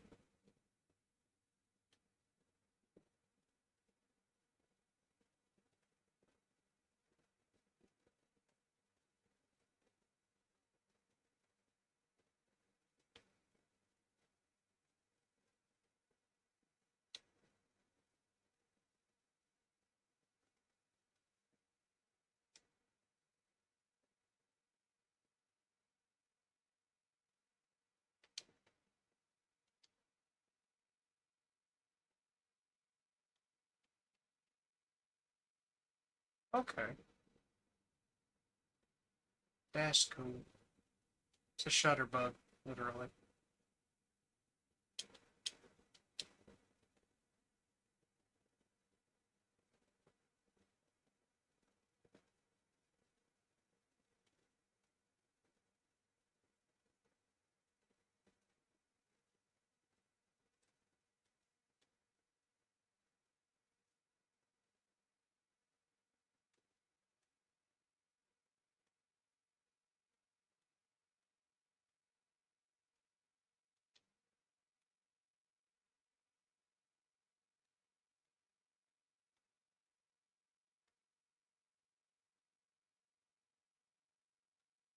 Okay. That's cool. It's a shutter bug, literally.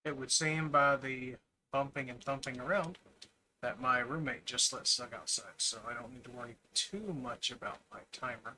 It would seem by the bumping and thumping around that my roommate just let Stug outside, so I don't need to worry too much about my timer.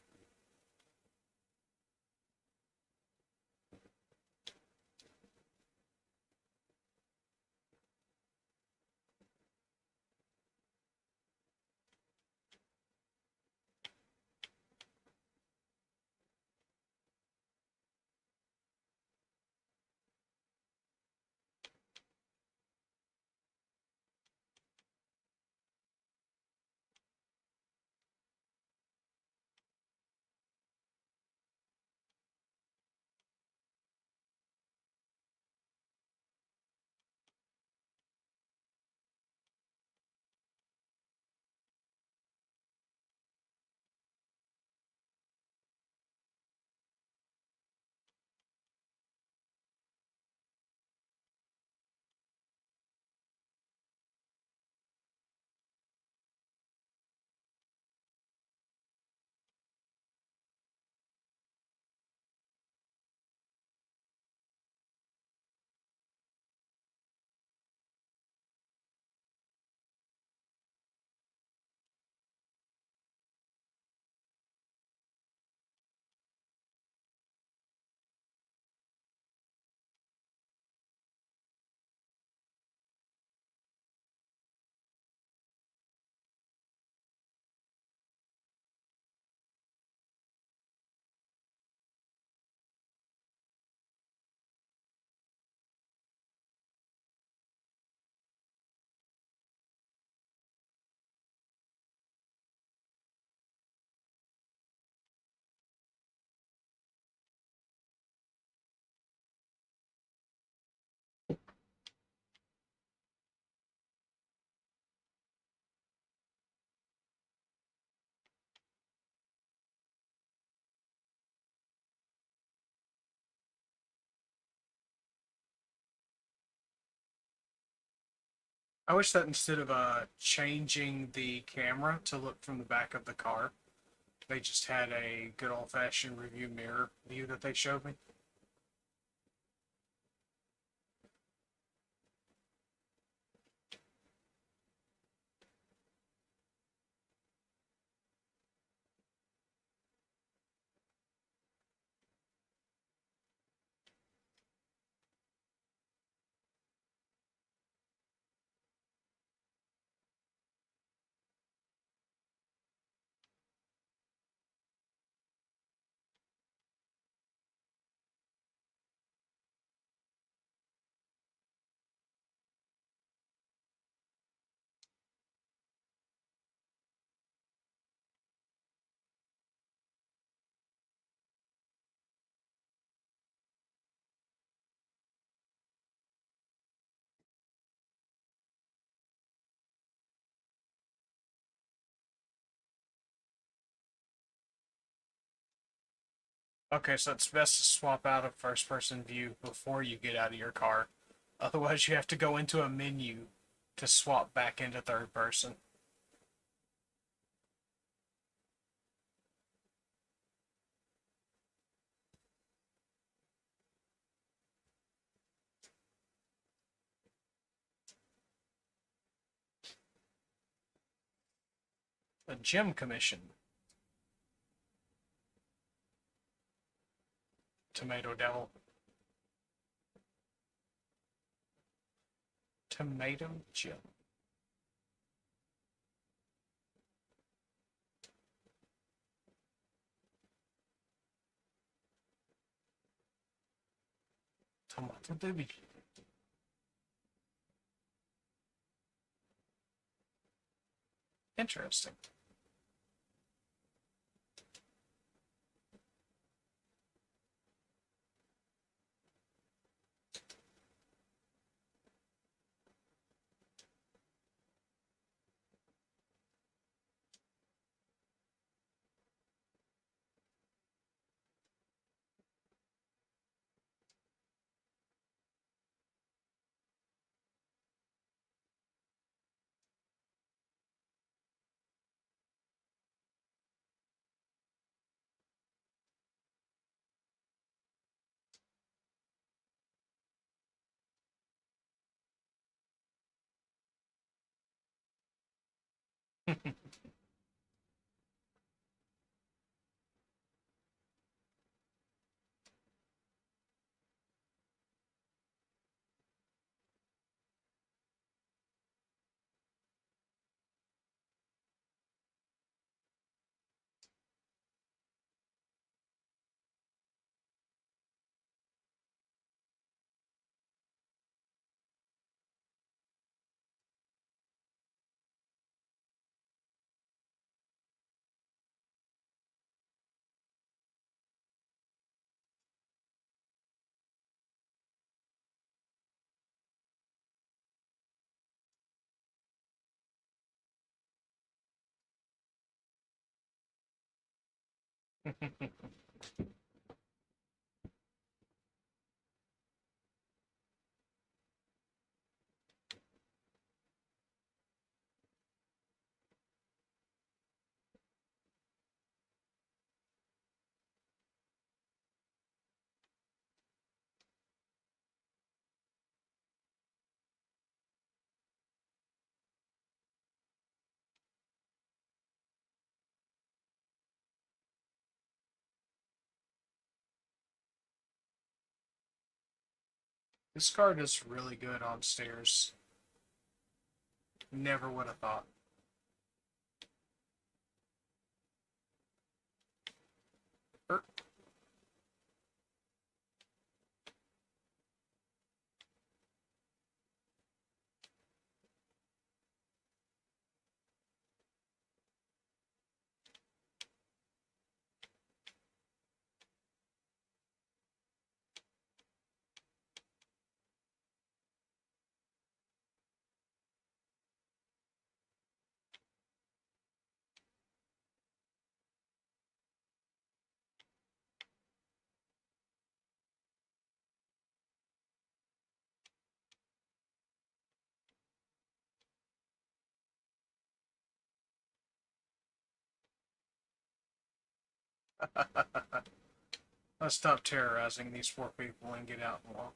I wish that instead of changing the camera to look from the back of the car, they just had a good old-fashioned review mirror view that they showed me. Okay, so it's best to swap out of first-person view before you get out of your car. Otherwise, you have to go into a menu to swap back into third person. A gym commission. Tomato Devil. Tomato Gym. Tomato Devil. Interesting. This card is really good on stairs. Never would have thought. Er, Let's stop terrorizing these poor people and get out and walk.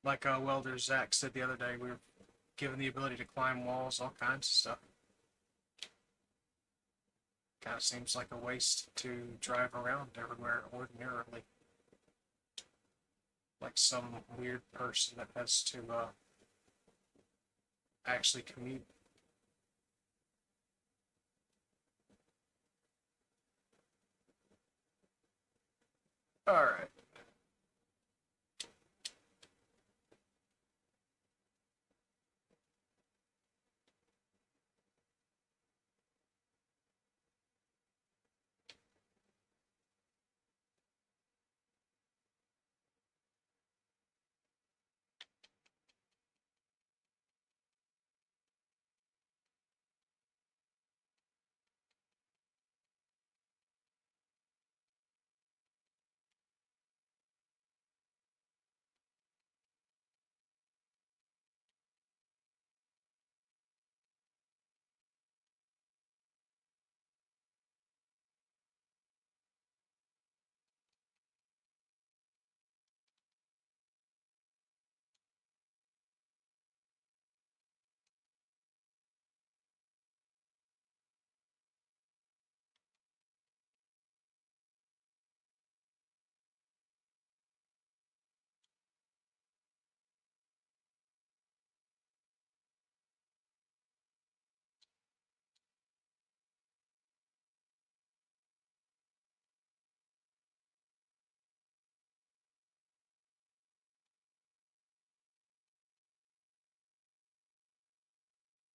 Like Welder Zach said the other day, we were given the ability to climb walls, all kinds of stuff. Kind of seems like a waste to drive around everywhere ordinarily. Like some weird person that has to actually commute. Alright.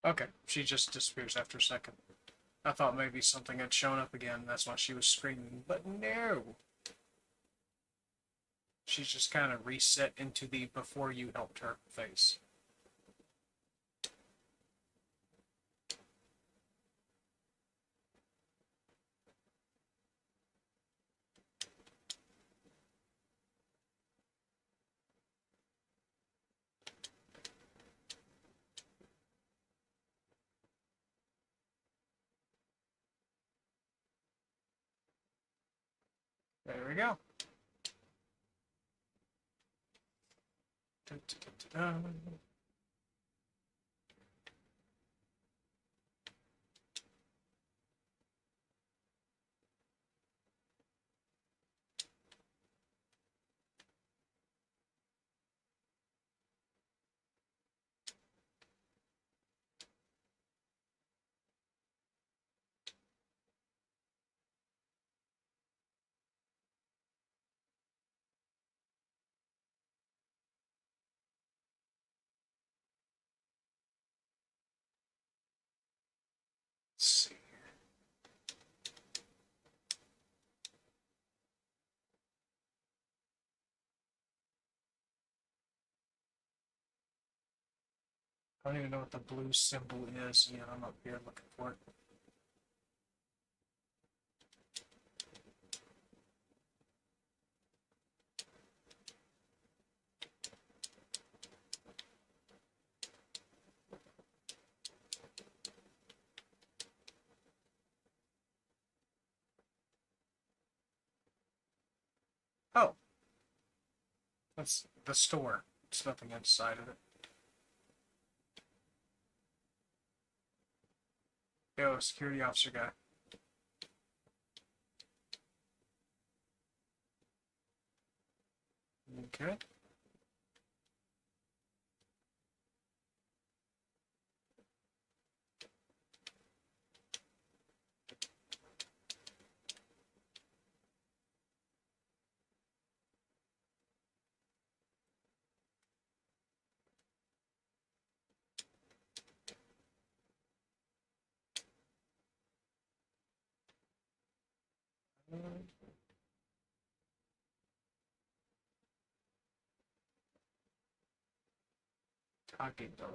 Okay, she just disappears after a second. I thought maybe something had shown up again, that's why she was screaming, but no! She's just kind of reset into the before you helped her phase. There we go. Dun, dun, dun, dun. Let's see. I don't even know what the blue symbol is yet. I'm up here looking for it. Oh, that's the store. There's nothing inside of it. Yo, security officer guy. Okay. Taquito.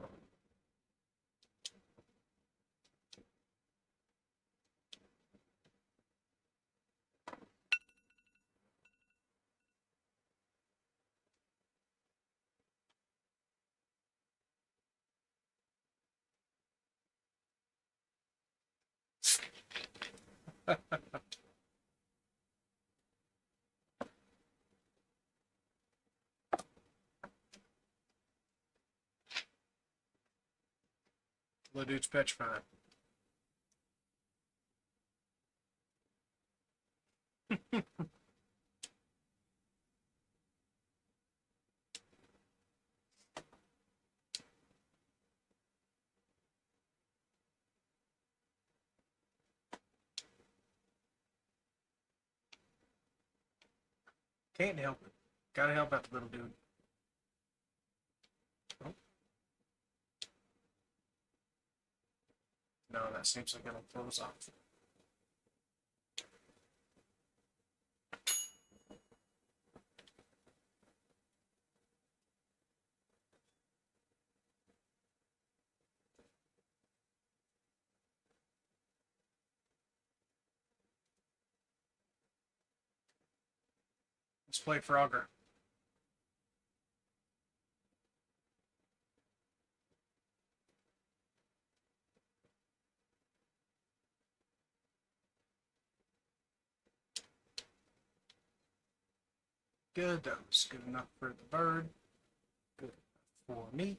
Little dude's petrified. Can't help it. Gotta help out the little dude. Oh. No, that seems like it'll close off. Let's play Frogger. Good, that was good enough for the bird. Good enough for me.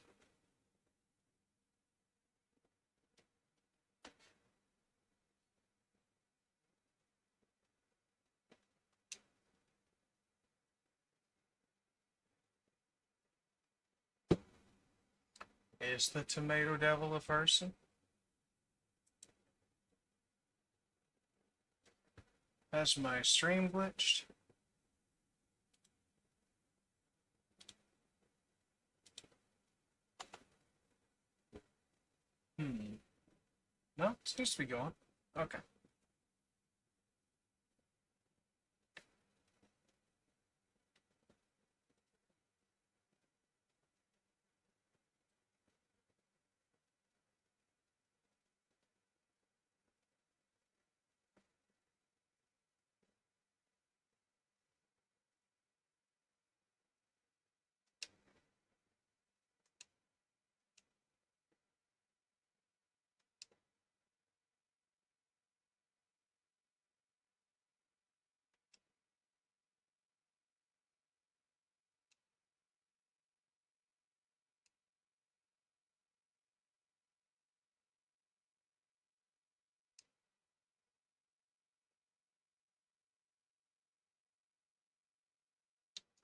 Is the tomato devil a person? Has my stream glitched? No, it seems to be going. Okay.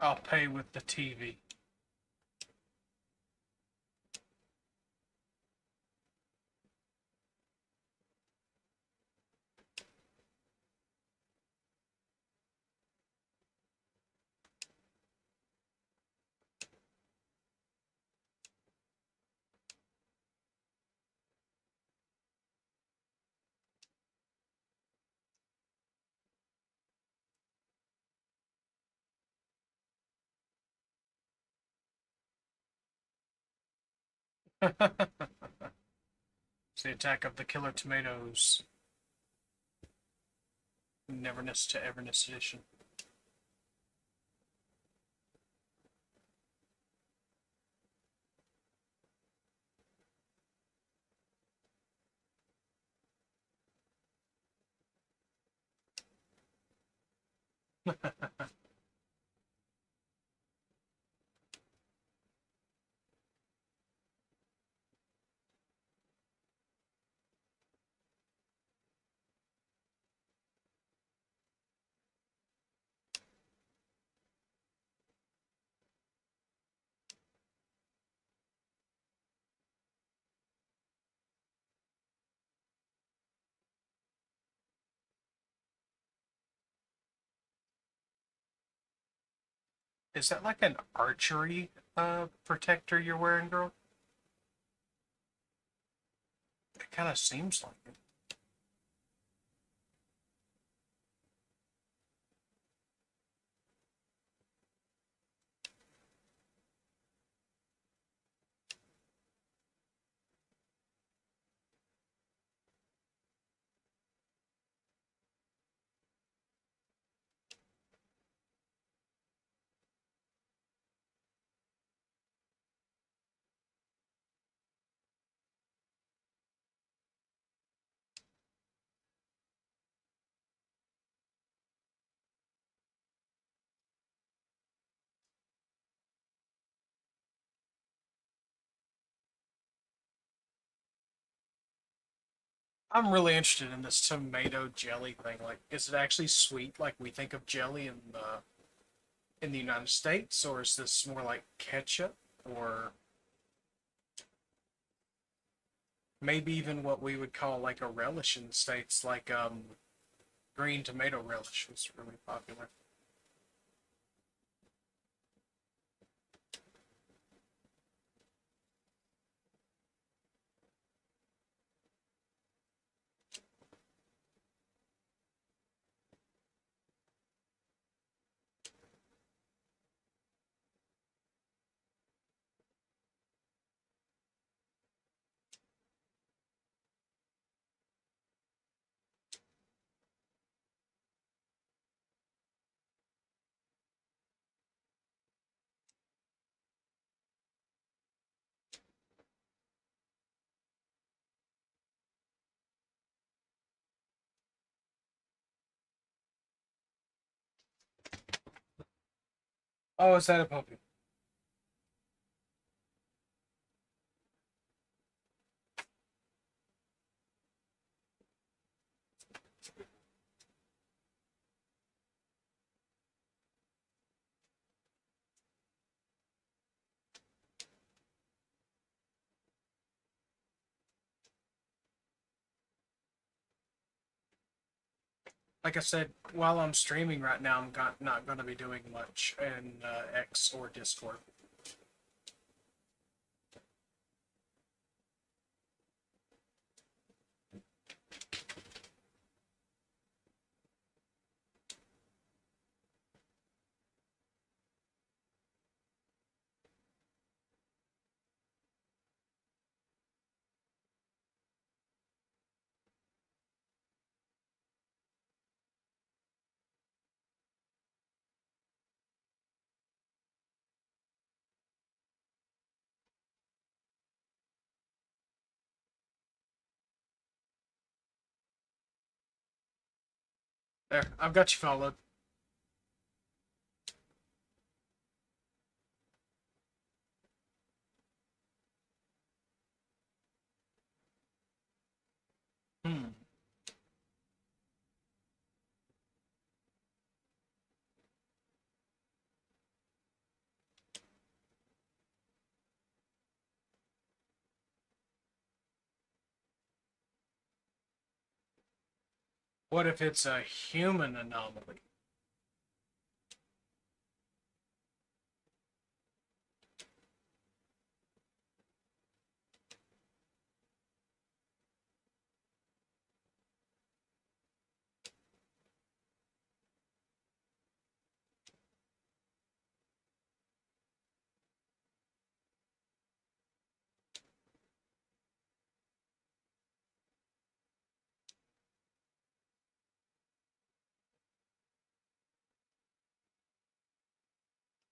I'll pay with the TV. It's the attack of the killer tomatoes. Neverness to Everness edition. Is that like an archery protector you're wearing, girl? It kind of seems like it. I'm really interested in this tomato jelly thing. Like, is it actually sweet like we think of jelly in the United States, or is this more like ketchup, or maybe even what we would call like a relish in the States, like green tomato relish was really popular. Oh, is that a puppy? Like I said, while I'm streaming right now, I'm not going to be doing much in X or Discord. There, I've got you followed. Hmm. What if it's a human anomaly?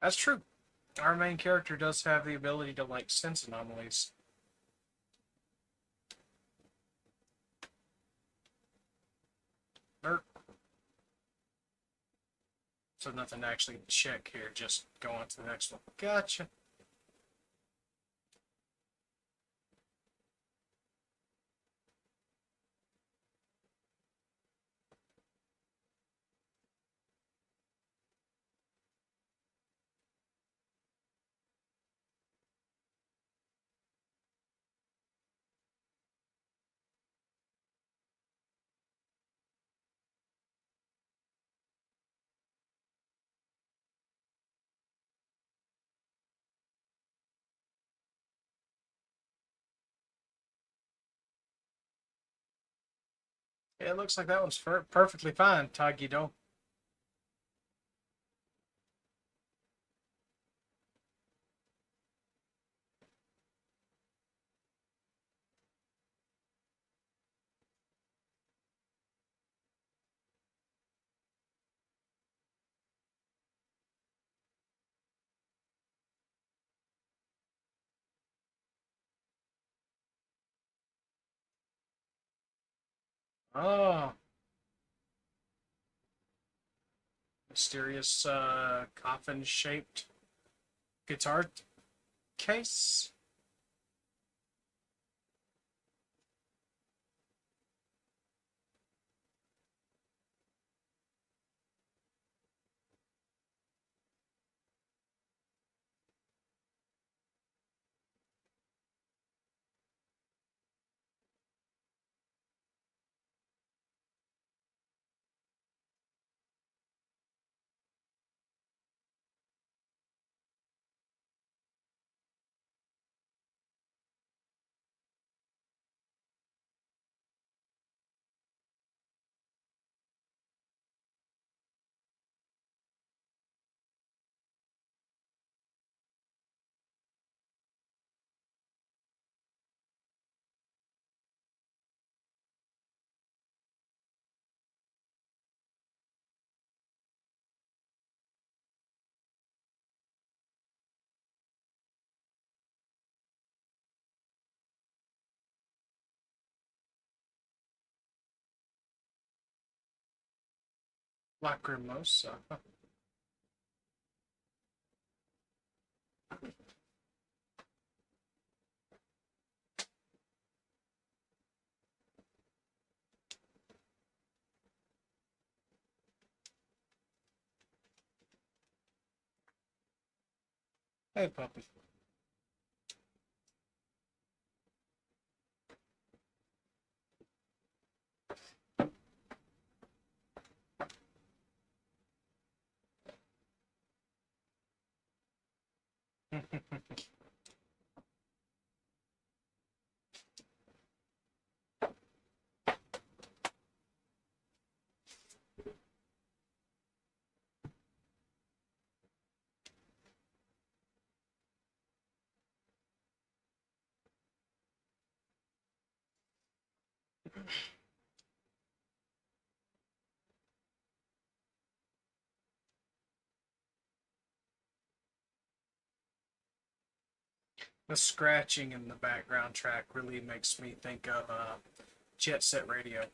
That's true. Our main character does have the ability to like sense anomalies. Er, so nothing to actually check here. Just go on to the next one. Gotcha. Yeah, it looks like that one's perfectly fine, Tagido. Oh, mysterious coffin-shaped guitar case. Lacrimosa. Hey, puppy. The scratching in the background track really makes me think of Jet Set Radio.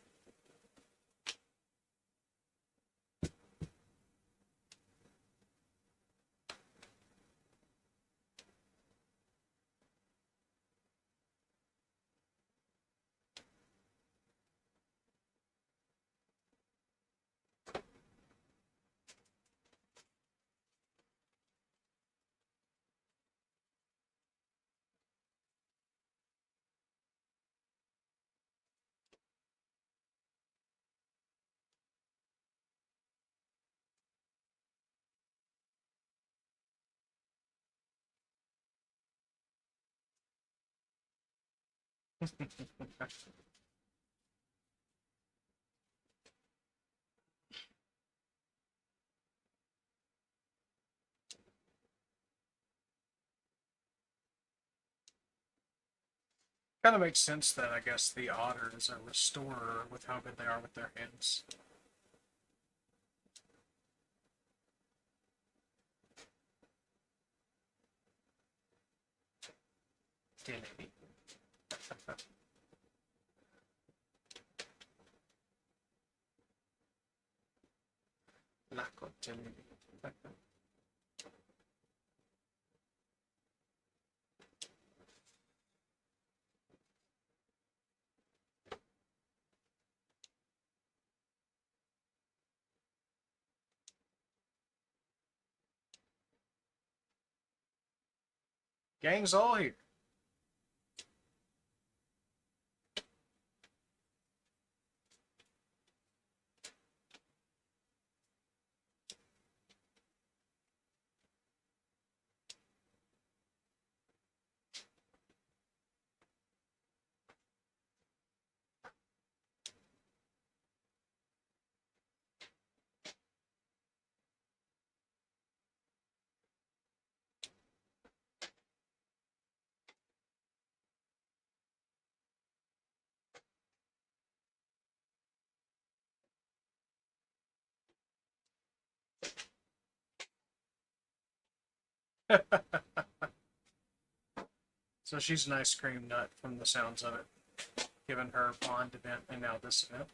Kind of makes sense that I guess the otter is a restorer with how good they are with their hands. Dilly. Laco dilly. Gang's all here. So she's an ice cream nut from the sounds of it, given her Bond event and now this event.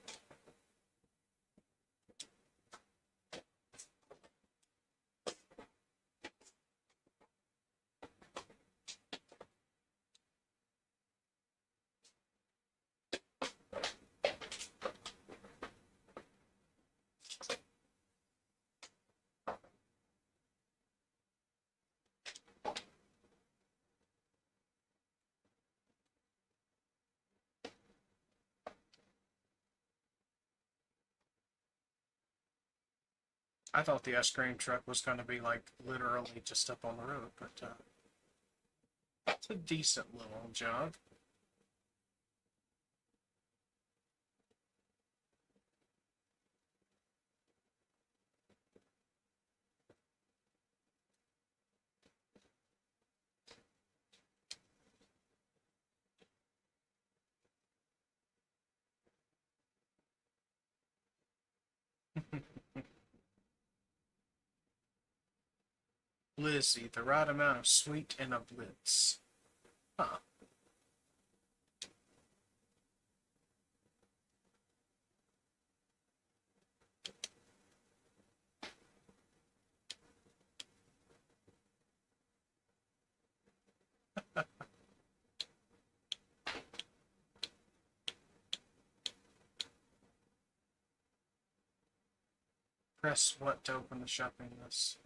I thought the ice cream truck was going to be like literally just up on the road, but it's a decent little job. Lizzie, the right amount of sweet in a blitz. Huh. Press what to open the shopping list?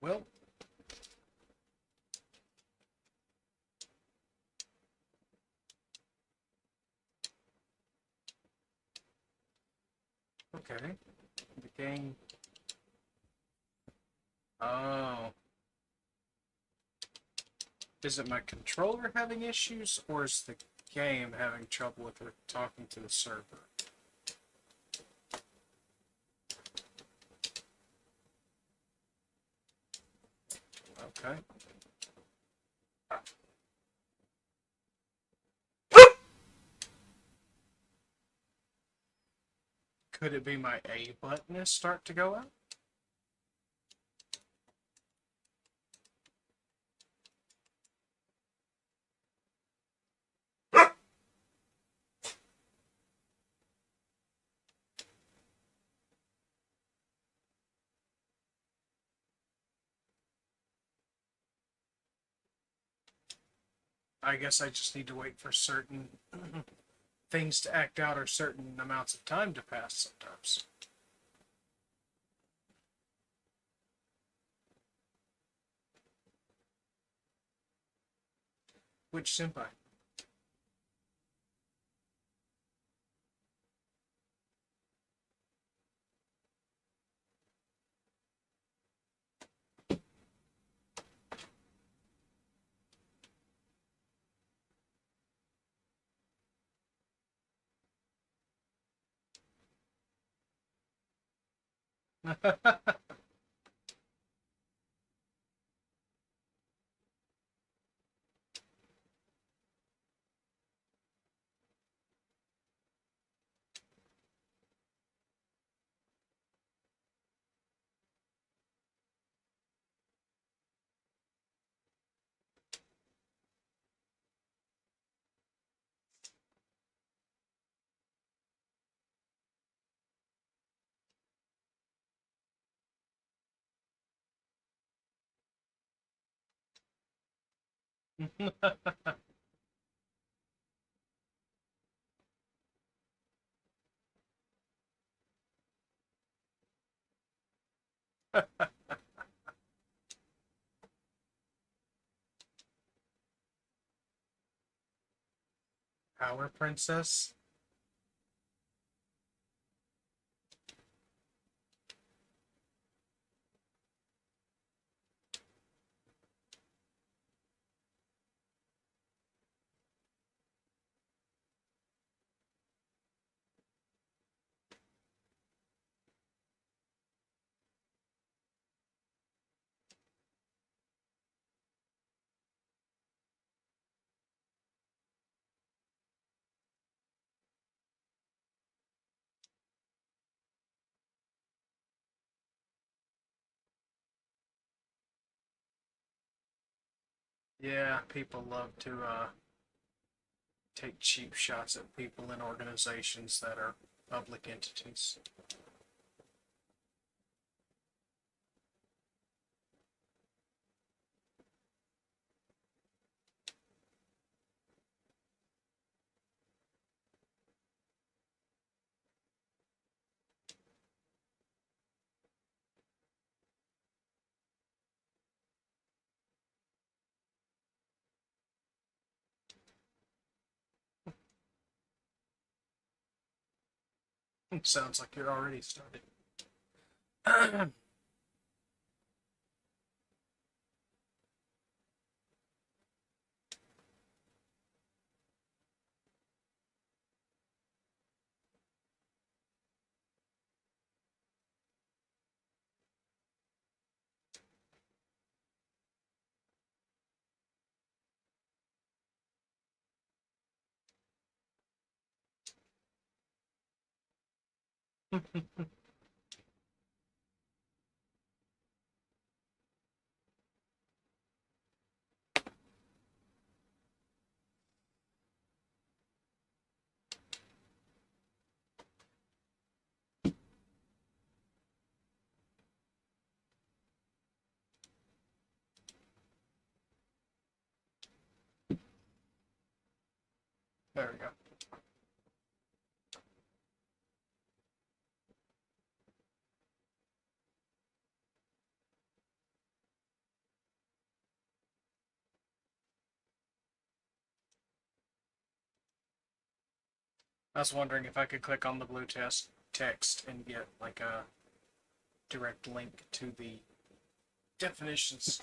Well, okay. The game. Oh. Is it my controller having issues, or is the game having trouble with it talking to the server? Okay. Could it be my A button is start to go out? I guess I just need to wait for certain things to act out or certain amounts of time to pass sometimes. Which senpai? Power Princess? Yeah, people love to take cheap shots at people in organizations that are public entities. It sounds like you're already started. There we go. I was wondering if I could click on the blue text and get like a direct link to the definitions.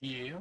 Yeah.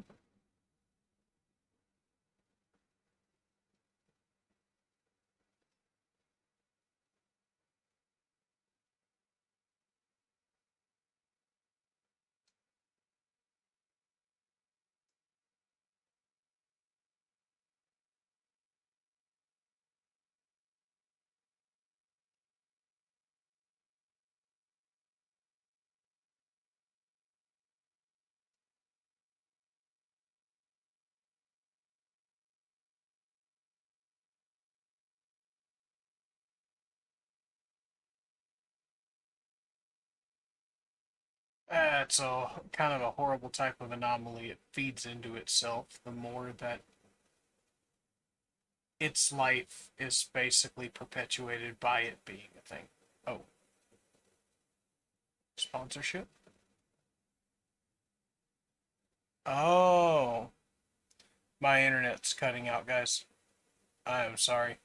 It's a kind of a horrible type of anomaly. It feeds into itself the more that its life is basically perpetuated by it being a thing. Oh, sponsorship? Oh, my internet's cutting out, guys. I'm sorry.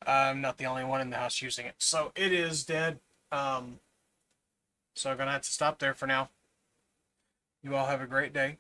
I'm not the only one in the house using it. So it is dead. Um, so I'm gonna have to stop there for now. You all have a great day.